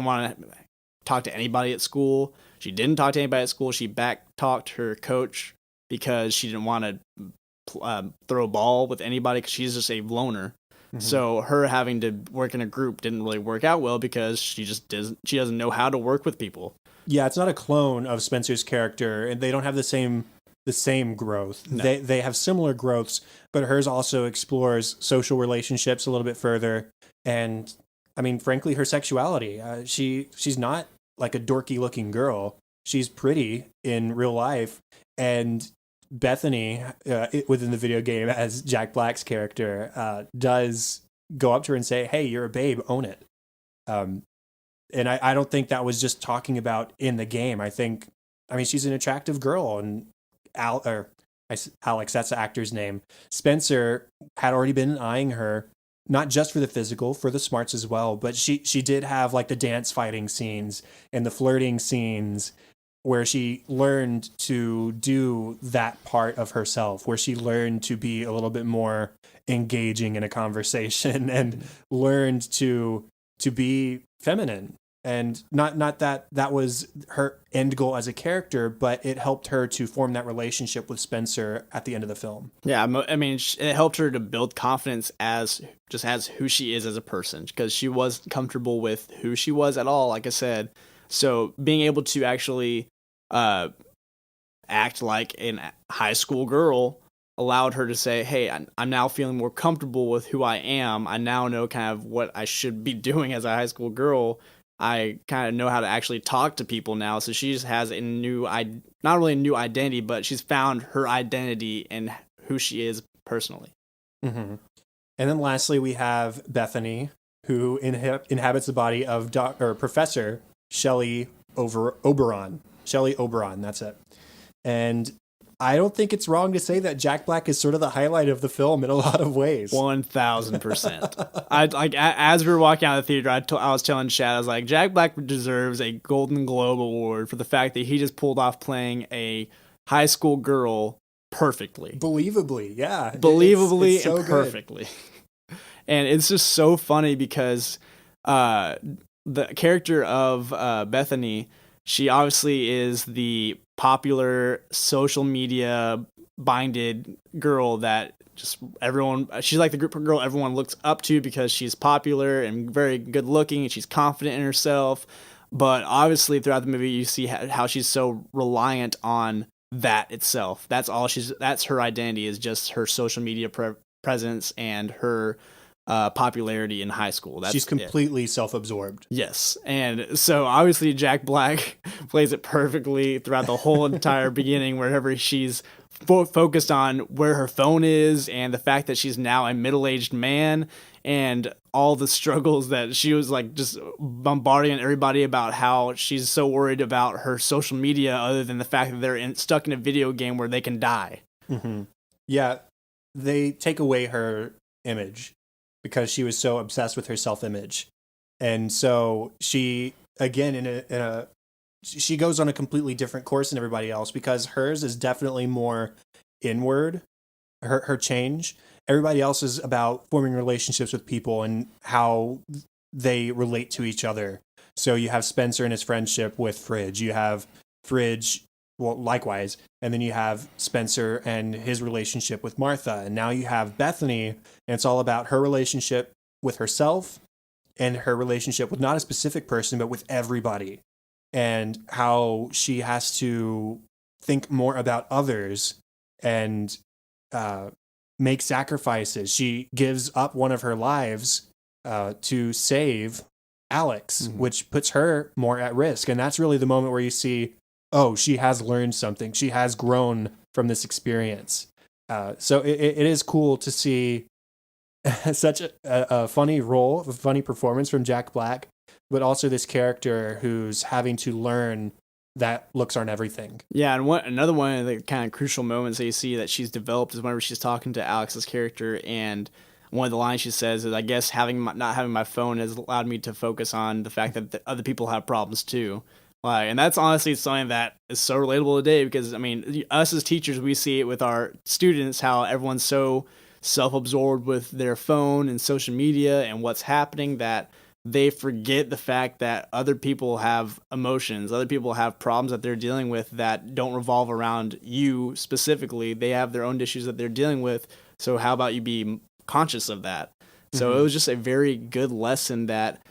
want to talk to anybody at school. She didn't talk to anybody at school. She back talked her coach because she didn't want to throw a ball with anybody, because she's just a loner. So her having to work in a group didn't really work out well, because she doesn't know how to work with people. Yeah, it's not a clone of Spencer's character, and they don't have the same growth. No. They have similar growths, but hers also explores social relationships a little bit further, and I mean, frankly, her sexuality. She's not like a dorky looking girl. She's pretty in real life, and Bethany, within the video game as Jack Black's character, does go up to her and say, "Hey, you're a babe, own it." And I don't think that was just talking about in the game. I mean, she's an attractive girl, and Alex, that's the actor's name. Spencer had already been eyeing her, not just for the physical, for the smarts as well. But she did have like the dance fighting scenes and the flirting scenes, where she learned to do that part of herself, where she learned to be a little bit more engaging in a conversation and learned to be feminine. And not that was her end goal as a character, but it helped her to form that relationship with Spencer at the end of the film. Yeah, I mean, it helped her to build confidence as who she is as a person, because she wasn't comfortable with who she was at all, like I said. So being able to actually act like a high school girl allowed her to say, hey, I'm now feeling more comfortable with who I am. I now know kind of what I should be doing as a high school girl. I kind of know how to actually talk to people now. So she just has a not really a new identity, but she's found her identity and who she is personally. And then lastly, we have Bethany, who inhabits the body of Professor Shelley Oberon. Shelley Oberon, that's it. And I don't think it's wrong to say that Jack Black is sort of the highlight of the film in a lot of ways. 1000%. I like, as we were walking out of the theater, I was telling Chad, I was like, Jack Black deserves a Golden Globe Award for the fact that he just pulled off playing a high school girl perfectly. Believably, yeah. It's so and perfectly. And it's just so funny because the character of Bethany, she obviously is the popular social media binded girl that just she's like the group of girl everyone looks up to because she's popular and very good looking and she's confident in herself. But obviously throughout the movie you see how she's so reliant on that itself. That's her identity, is just her social media presence and her popularity in high school. She's completely self-absorbed. Yes. And so obviously Jack Black plays it perfectly throughout the whole entire beginning, wherever she's focused on where her phone is and the fact that she's now a middle-aged man and all the struggles that she was like just bombarding everybody about, how she's so worried about her social media other than the fact that they're stuck in a video game where they can die. Yeah. They take away her image because she was so obsessed with her self-image. And so she, again, she goes on a completely different course than everybody else, because hers is definitely more inward, her change. Everybody else is about forming relationships with people and how they relate to each other. So you have Spencer and his friendship with Fridge. You have Fridge, well, likewise. And then you have Spencer and his relationship with Martha. And now you have Bethany, and it's all about her relationship with herself and her relationship with not a specific person, but with everybody. And how she has to think more about others and make sacrifices. She gives up one of her lives to save Alex, which puts her more at risk. And that's really the moment where you see, oh, she has learned something. She has grown from this experience. So it is cool to see such a funny role, a funny performance from Jack Black, but also this character who's having to learn that looks aren't everything. Yeah, and another one of the kind of crucial moments that you see that she's developed is whenever she's talking to Alex's character, and one of the lines she says is, "I guess not having my phone has allowed me to focus on the fact that other people have problems too." Like, and that's honestly something that is so relatable today because, I mean, us as teachers, we see it with our students, how everyone's so self-absorbed with their phone and social media and what's happening that they forget the fact that other people have emotions, other people have problems that they're dealing with that don't revolve around you specifically. They have their own issues that they're dealing with. So how about you be conscious of that? So it was just a very good lesson that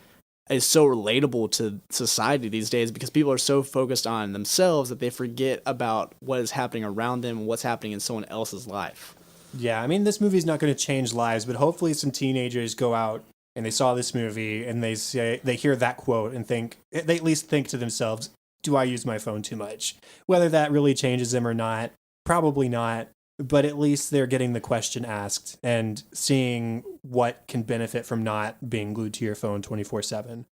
is so relatable to society these days because people are so focused on themselves that they forget about what is happening around them and what's happening in someone else's life. Yeah, I mean, this movie's not going to change lives, but hopefully some teenagers go out and they saw this movie and they hear that quote and they at least think to themselves, do I use my phone too much? Whether that really changes them or not, probably not, but at least they're getting the question asked and seeing what can benefit from not being glued to your phone 24/7.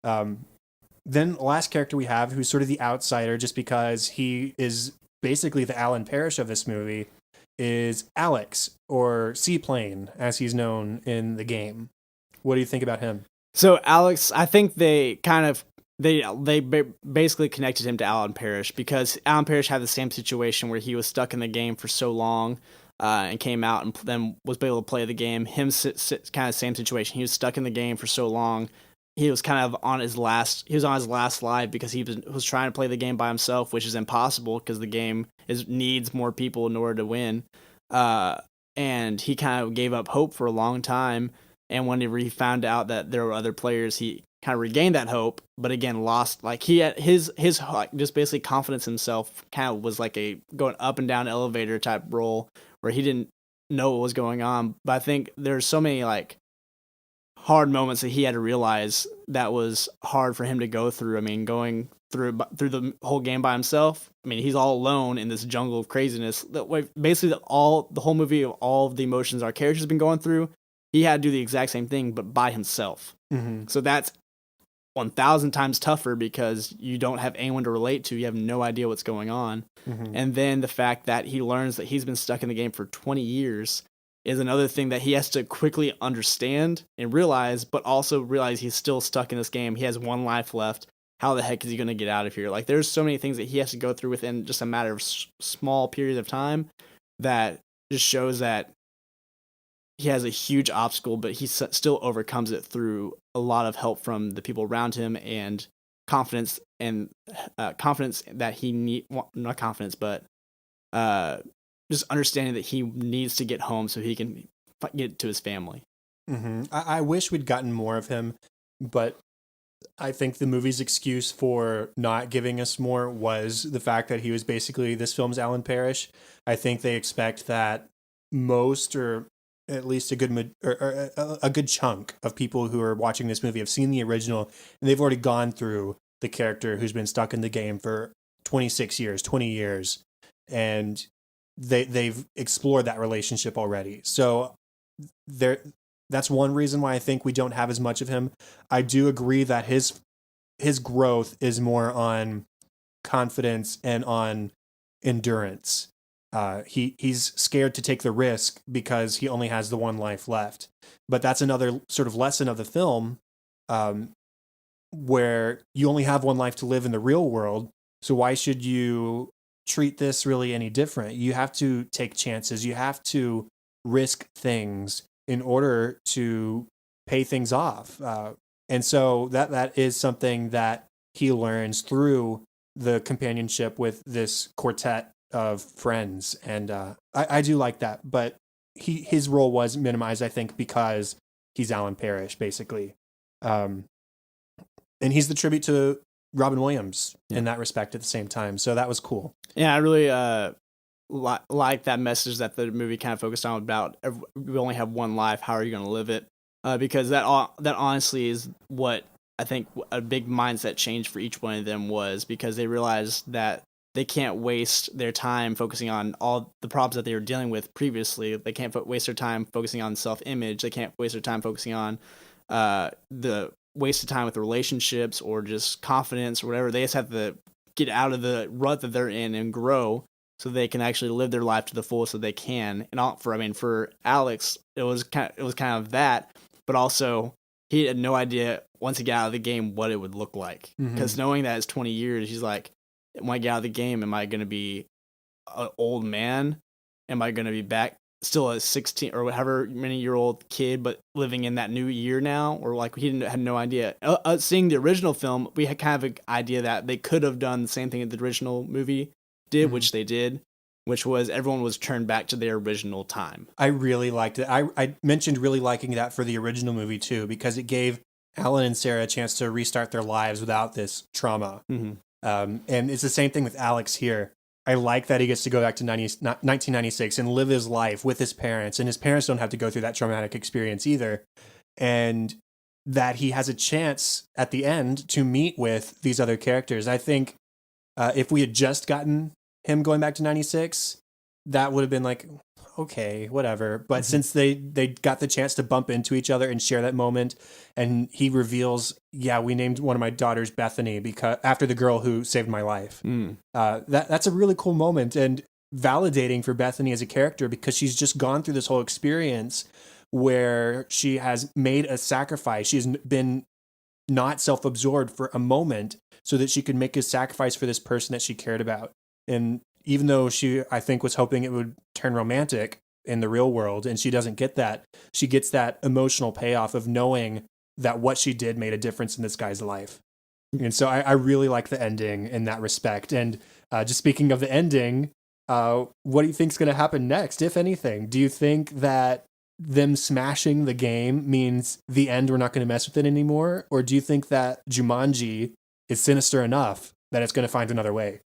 Then the last character we have, who's sort of the outsider just because he is basically the Alan Parrish of this movie, is Alex, or Seaplane, as he's known in the game. What do you think about him? So Alex, I think they basically connected him to Alan Parrish because Alan Parrish had the same situation where he was stuck in the game for so long and came out and then was able to play the game. Kind of same situation. He was stuck in the game for so long. He was kind of on his last life because he was trying to play the game by himself, which is impossible because the game needs more people in order to win. And he kind of gave up hope for a long time. And when he found out that there were other players, he kind of regained that hope, but again lost. Like he had his just basically confidence in himself kind of was like a going up and down elevator type role where he didn't know what was going on. But I think there's so many like hard moments that he had to realize that was hard for him to go through. I mean, going through the whole game by himself. I mean, he's all alone in this jungle of craziness. Basically, the whole movie of all of the emotions our characters have been going through. He had to do the exact same thing, but by himself. Mm-hmm. So that's 1,000 times tougher because you don't have anyone to relate to. You have no idea what's going on. Mm-hmm. And then the fact that he learns that he's been stuck in the game for 20 years is another thing that he has to quickly understand and realize, but also realize he's still stuck in this game. He has one life left. How the heck is he going to get out of here? Like, there's so many things that he has to go through within just a matter of small period of time that just shows that he has a huge obstacle, but he still overcomes it through a lot of help from the people around him and confidence that he not confidence, but just understanding that he needs to get home so he can get to his family. Mm-hmm. I wish we'd gotten more of him, but I think the movie's excuse for not giving us more was the fact that he was basically this film's Alan Parrish. I think they expect that most, or at least a good chunk of people who are watching this movie have seen the original, and they've already gone through the character who's been stuck in the game for 26 years, 20 years, and they've explored that relationship already. So that's one reason why I think we don't have as much of him. I do agree that his growth is more on confidence and on endurance. He's scared to take the risk because he only has the one life left. But that's another sort of lesson of the film, where you only have one life to live in the real world. So why should you treat this really any different? You have to take chances. You have to risk things in order to pay things off. And so that is something that he learns through the companionship with this quartet of friends. And I do like that. But his role was minimized, I think, because he's Alan Parrish, basically. And he's the tribute to Robin Williams in that respect at the same time. So that was cool. Yeah, I really like that message that the movie kind of focused on about we only have one life. How are you going to live it? Because that honestly is what I think a big mindset change for each one of them was because they realized that they can't waste their time focusing on all the problems that they were dealing with previously. They can't waste their time focusing on self-image. They can't waste their time focusing on the wasted time with relationships or just confidence or whatever. They just have to get out of the rut that they're in and grow so they can actually live their life to the fullest so they can. And for Alex, it was kind of that, but also he had no idea once he got out of the game what it would look like. Because knowing that it's 20 years, he's like, when I get out of the game, am I going to be an old man? Am I going to be back still a 16 or whatever many year old kid, but living in that new year now? Or like had no idea. Seeing the original film, we had kind of an idea that they could have done the same thing that the original movie did, which they did, which was everyone was turned back to their original time. I really liked it. I mentioned really liking that for the original movie too, because it gave Alan and Sarah a chance to restart their lives without this trauma. And it's the same thing with Alex here. I like that he gets to go back to 1996 and live his life with his parents, and his parents don't have to go through that traumatic experience either. And that he has a chance at the end to meet with these other characters. I think if we had just gotten him going back to 96, that would have been like, okay, whatever. But since they got the chance to bump into each other and share that moment, and he reveals, yeah, we named one of my daughters Bethany because after the girl who saved my life. That's a really cool moment and validating for Bethany as a character, because she's just gone through this whole experience where she has made a sacrifice. She's been not self-absorbed for a moment so that she could make a sacrifice for this person that she cared about. And even though she, I think, was hoping it would turn romantic in the real world, and she doesn't get that, she gets that emotional payoff of knowing that what she did made a difference in this guy's life. And so I really like the ending in that respect. And just speaking of the ending, what do you think is going to happen next, if anything? Do you think that them smashing the game means the end, we're not going to mess with it anymore? Or do you think that Jumanji is sinister enough that it's going to find another way?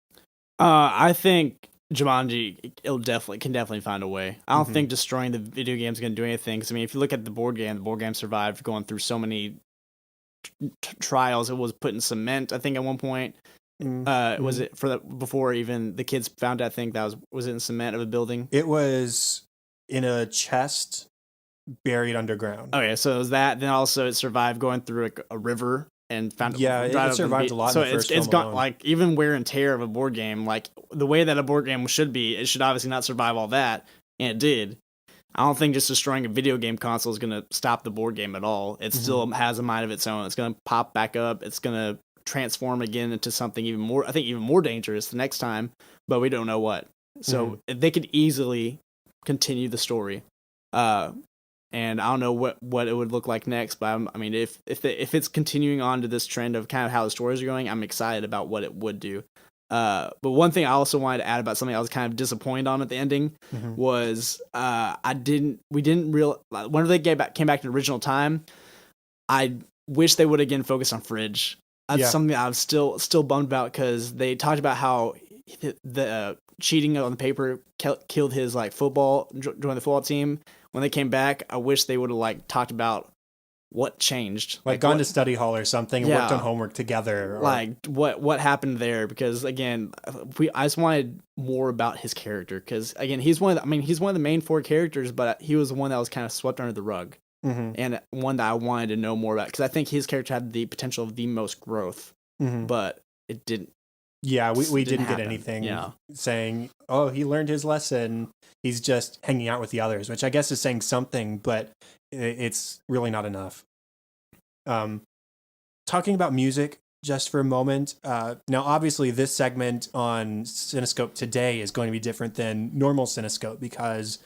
I think Jumanji can definitely find a way. I don't think destroying the video game is going to do anything. Because if you look at the board game survived going through so many trials. It was put in cement, I think, at one point. Was it before even the kids found it? I think that was it in cement of a building? It was in a chest buried underground. Okay, so it was that. Then also it survived going through a river. And found it survived a lot. So in the first it's film got like even wear and tear of a board game, like the way that a board game should be. It should obviously not survive all that, and it did. I don't think just destroying a video game console is going to stop the board game at all. It still has a mind of its own. It's going to pop back up. It's going to transform again into something even more dangerous the next time, but we don't know what. So they could easily continue the story. And I don't know what it would look like next, but if it's continuing on to this trend of kind of how the stories are going, I'm excited about what it would do. But one thing I also wanted to add about something I was kind of disappointed on at the ending was whenever they came back to the original time, I wish they would again focus on Fridge. That's something I was still bummed about, because they talked about how the cheating on the paper killed his joined the football team. When they came back, I wish they would have talked about what changed, gone to study hall or something, and worked on homework together. What happened there? Because again, I just wanted more about his character. Because again, he's one of the main four characters, but he was the one that was kind of swept under the rug, and one that I wanted to know more about, because I think his character had the potential of the most growth, but it didn't. Yeah, we didn't get anything saying, oh, he learned his lesson. He's just hanging out with the others, which I guess is saying something, but it's really not enough. Talking about music just for a moment. Now, obviously, this segment on Cinescope today is going to be different than normal Cinescope, because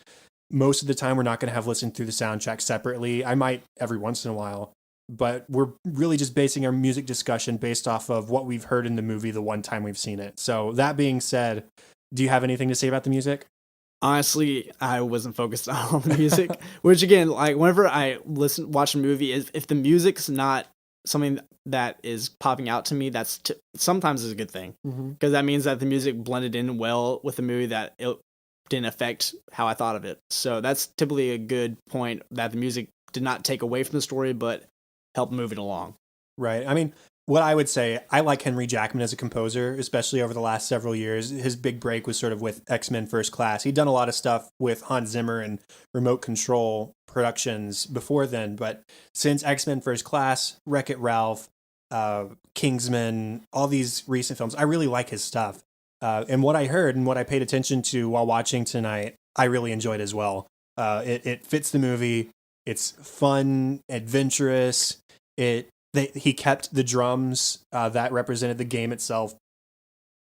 most of the time we're not going to have listened through the soundtrack separately. I might every once in a while. But we're really just basing our music discussion based off of what we've heard in the movie the one time we've seen it. So that being said, do you have anything to say about the music? Honestly, I wasn't focused on the music, which again, whenever I watch a movie, if the music's not something that is popping out to me, that's sometimes is a good thing, because that means that the music blended in well with the movie, that it didn't affect how I thought of it. So that's typically a good point, that the music did not take away from the story, but help move it along. Right. I mean, what I would say, I like Henry Jackman as a composer, especially over the last several years. His big break was sort of with X-Men First Class. He'd done a lot of stuff with Hans Zimmer and Remote Control Productions before then, but since X-Men First Class, Wreck-It Ralph, Kingsman, all these recent films, I really like his stuff. And what I heard and what I paid attention to while watching tonight, I really enjoyed as well. It fits the movie. It's fun, adventurous. He kept the drums that represented the game itself.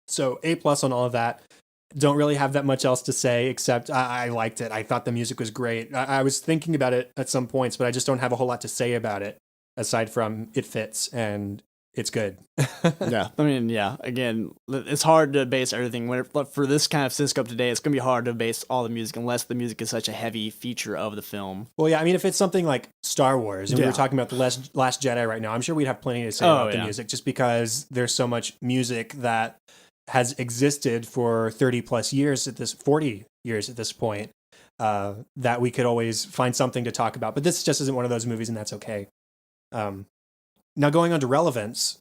So A+ on all of that. Don't really have that much else to say except I liked it. I thought the music was great. I was thinking about it at some points, but I just don't have a whole lot to say about it aside from it fits and it's good. Yeah, I mean, yeah. Again, it's hard to base everything. For this kind of Cinescope today, it's gonna be hard to base all the music unless the music is such a heavy feature of the film. Well, yeah, I mean, if it's something like Star Wars, and we were talking about the Last Jedi right now, I'm sure we'd have plenty to say about the music, just because there's so much music that has existed for 30 plus years 40 years at this point, that we could always find something to talk about. But this just isn't one of those movies, and that's okay. Now, going on to relevance,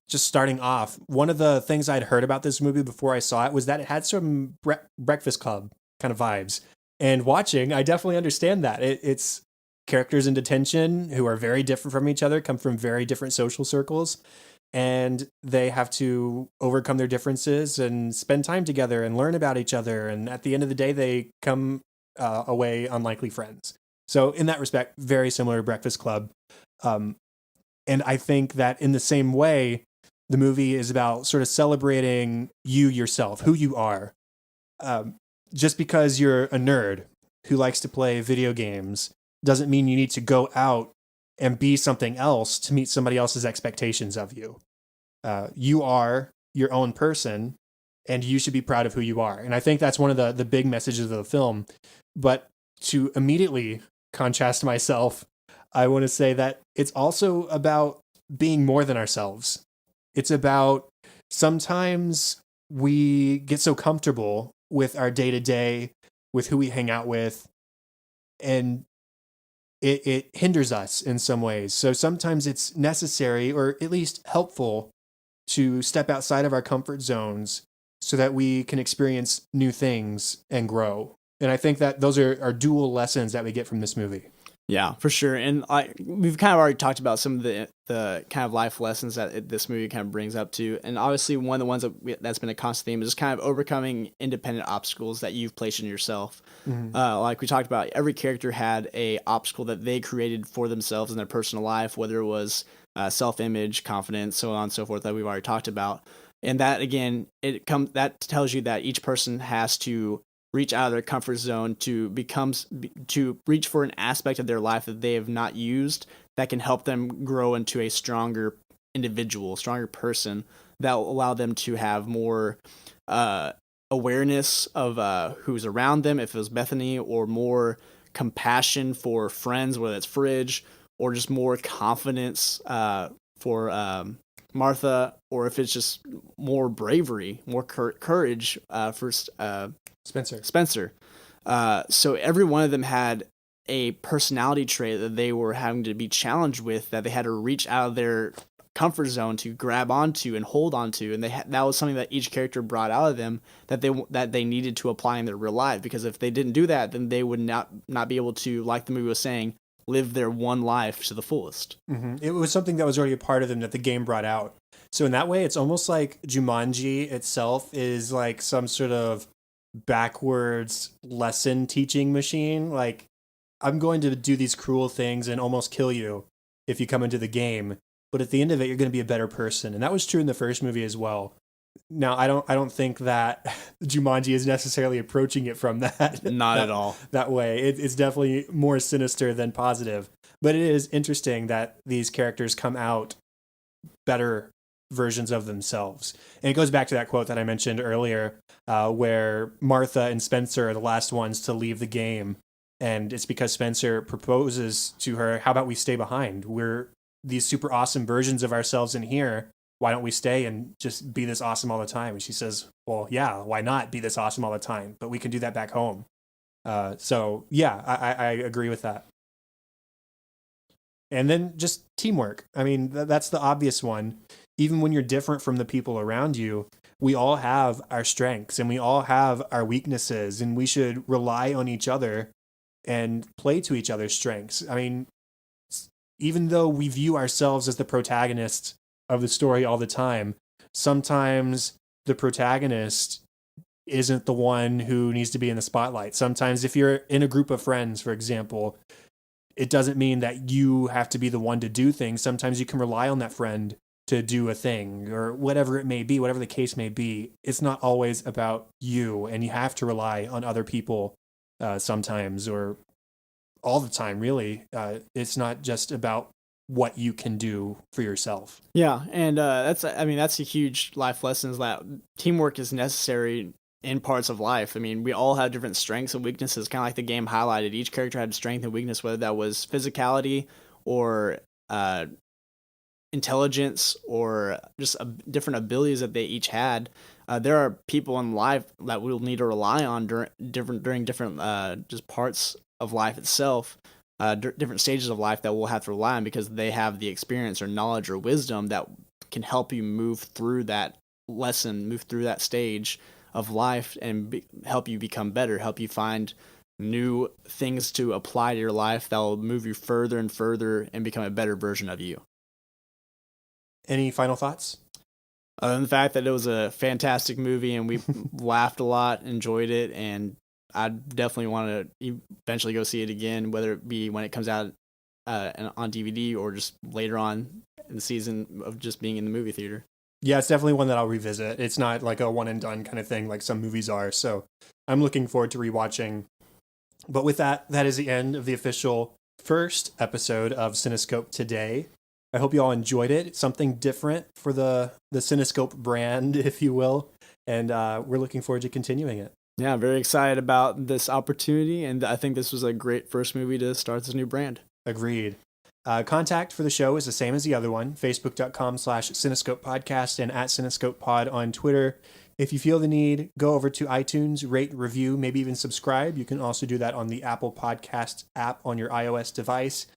just starting off, one of the things I'd heard about this movie before I saw it was that it had some Breakfast Club kind of vibes. And watching, I definitely understand that. It's characters in detention who are very different from each other, come from very different social circles, and they have to overcome their differences and spend time together and learn about each other. And at the end of the day, they come away unlikely friends. So in that respect, very similar to Breakfast Club. And I think that in the same way, the movie is about sort of celebrating you yourself, who you are. Just because you're a nerd who likes to play video games doesn't mean you need to go out and be something else to meet somebody else's expectations of you. You are your own person, and you should be proud of who you are. And I think that's one of the big messages of the film. But to immediately contrast myself, I want to say that it's also about being more than ourselves. It's about sometimes we get so comfortable with our day-to-day, with who we hang out with, and it hinders us in some ways. So sometimes it's necessary, or at least helpful, to step outside of our comfort zones so that we can experience new things and grow. And I think that those are dual lessons that we get from this movie. Yeah, for sure. And we've kind of already talked about some of the kind of life lessons that this movie kind of brings up to. And obviously one of the ones that's been a constant theme is just kind of overcoming independent obstacles that you've placed in yourself. Mm-hmm. Like we talked about, every character had a obstacle that they created for themselves in their personal life, whether it was self-image, confidence, so on and so forth, that we've already talked about. And that, again, that tells you that each person has to reach out of their comfort zone to reach for an aspect of their life that they have not used that can help them grow into a stronger individual, stronger person that will allow them to have more awareness of who's around them, if it was Bethany, or more compassion for friends, whether it's Fridge, or just more confidence for Martha, or if it's just more bravery, more courage for Spencer. So every one of them had a personality trait that they were having to be challenged with, that they had to reach out of their comfort zone to grab onto and hold onto, and that was something that each character brought out of them that they needed to apply in their real life. Because if they didn't do that, then they would not be able to, like the movie was saying, live their one life to the fullest. Mm-hmm. It was something that was already a part of them that the game brought out. So in that way, it's almost like Jumanji itself is like some sort of backwards lesson teaching machine. Like, I'm going to do these cruel things and almost kill you if you come into the game, but at the end of it, you're going to be a better person. And that was true in the first movie as well. Now, I don't think that Jumanji is necessarily approaching it from that. Not at all. That way. It's definitely more sinister than positive. But it is interesting that these characters come out better versions of themselves. And it goes back to that quote that I mentioned earlier, where Martha and Spencer are the last ones to leave the game. And it's because Spencer proposes to her, how about we stay behind? We're these super awesome versions of ourselves in here. Why don't we stay and just be this awesome all the time? And she says, well, yeah, why not be this awesome all the time? But we can do that back home. So yeah, I agree with that. And then just teamwork. I mean, that's the obvious one. Even when you're different from the people around you, we all have our strengths and we all have our weaknesses, and we should rely on each other and play to each other's strengths. I mean, even though we view ourselves as the protagonists of the story all the time, sometimes the protagonist isn't the one who needs to be in the spotlight. Sometimes if you're in a group of friends, for example, it doesn't mean that you have to be the one to do things. Sometimes you can rely on that friend to do a thing, or whatever it may be, whatever the case may be. It's not always about you, and you have to rely on other people sometimes, or all the time, really. It's not just about what you can do for yourself. Yeah, and that's a huge life lesson, is that teamwork is necessary in parts of life. I mean, we all have different strengths and weaknesses, kind of like the game highlighted. Each character had strength and weakness, whether that was physicality or intelligence or just different abilities that they each had. There are people in life that we'll need to rely on during different just parts of life itself, different stages of life that we'll have to rely on, because they have the experience or knowledge or wisdom that can help you move through that lesson, move through that stage of life, and help you become better, help you find new things to apply to your life that will move you further and further and become a better version of you. Any final thoughts? Other than the fact that it was a fantastic movie and we laughed a lot, enjoyed it, and I definitely want to eventually go see it again, whether it be when it comes out on DVD or just later on in the season of just being in the movie theater. Yeah, it's definitely one that I'll revisit. It's not like a one and done kind of thing like some movies are. So I'm looking forward to rewatching. But with that, that is the end of the official first episode of Cinescope today. I hope you all enjoyed it. It's something different for the Cinescope brand, if you will. And we're looking forward to continuing it. Yeah, very excited about this opportunity. And I think this was a great first movie to start this new brand. Agreed. Contact for the show is the same as the other one, facebook.com/Cinescope podcast and @Cinescope pod on Twitter. If you feel the need, go over to iTunes, rate, review, maybe even subscribe. You can also do that on the Apple Podcasts app on your iOS device.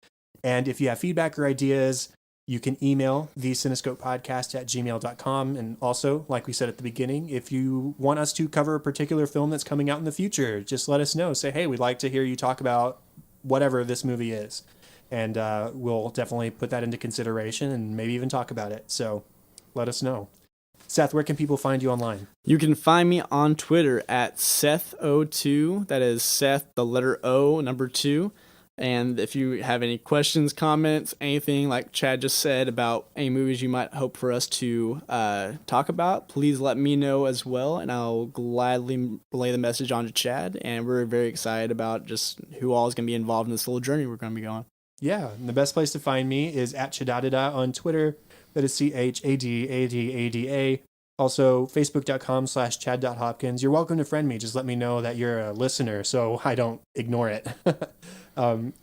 And if you have feedback or ideas, you can email thecinescopepodcast@gmail.com. And also, like we said at the beginning, if you want us to cover a particular film that's coming out in the future, just let us know. Say, hey, we'd like to hear you talk about whatever this movie is. And we'll definitely put that into consideration and maybe even talk about it. So let us know. Seth, where can people find you online? You can find me on Twitter at Seth02. That is Seth, the letter O, number 2. And if you have any questions, comments, anything like Chad just said about any movies you might hope for us to talk about, please let me know as well, and I'll gladly relay the message on to Chad. And we're very excited about just who all is going to be involved in this little journey we're going to be going. Yeah, and the best place to find me is @Chadadada on Twitter. That is CHADADADA. Also, facebook.com/Chad.Hopkins. You're welcome to friend me. Just let me know that you're a listener so I don't ignore it.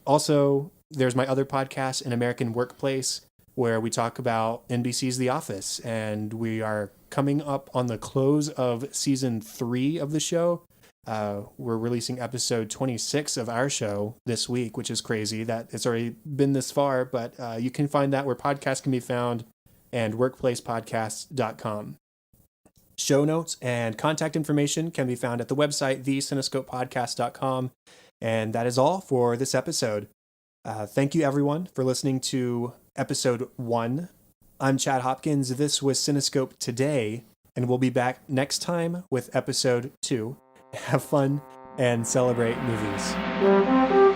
Also, there's my other podcast, An American Workplace, where we talk about NBC's The Office. And we are coming up on the close of season 3 of the show. We're releasing episode 26 of our show this week, which is crazy that it's already been this far, but you can find that where podcasts can be found, and workplacepodcasts.com. Show notes and contact information can be found at the website, thecinescopepodcast.com. And that is all for this episode. Thank you, everyone, for listening to episode 1. I'm Chad Hopkins. This was Cinescope today, and we'll be back next time with episode 2. Have fun and celebrate movies.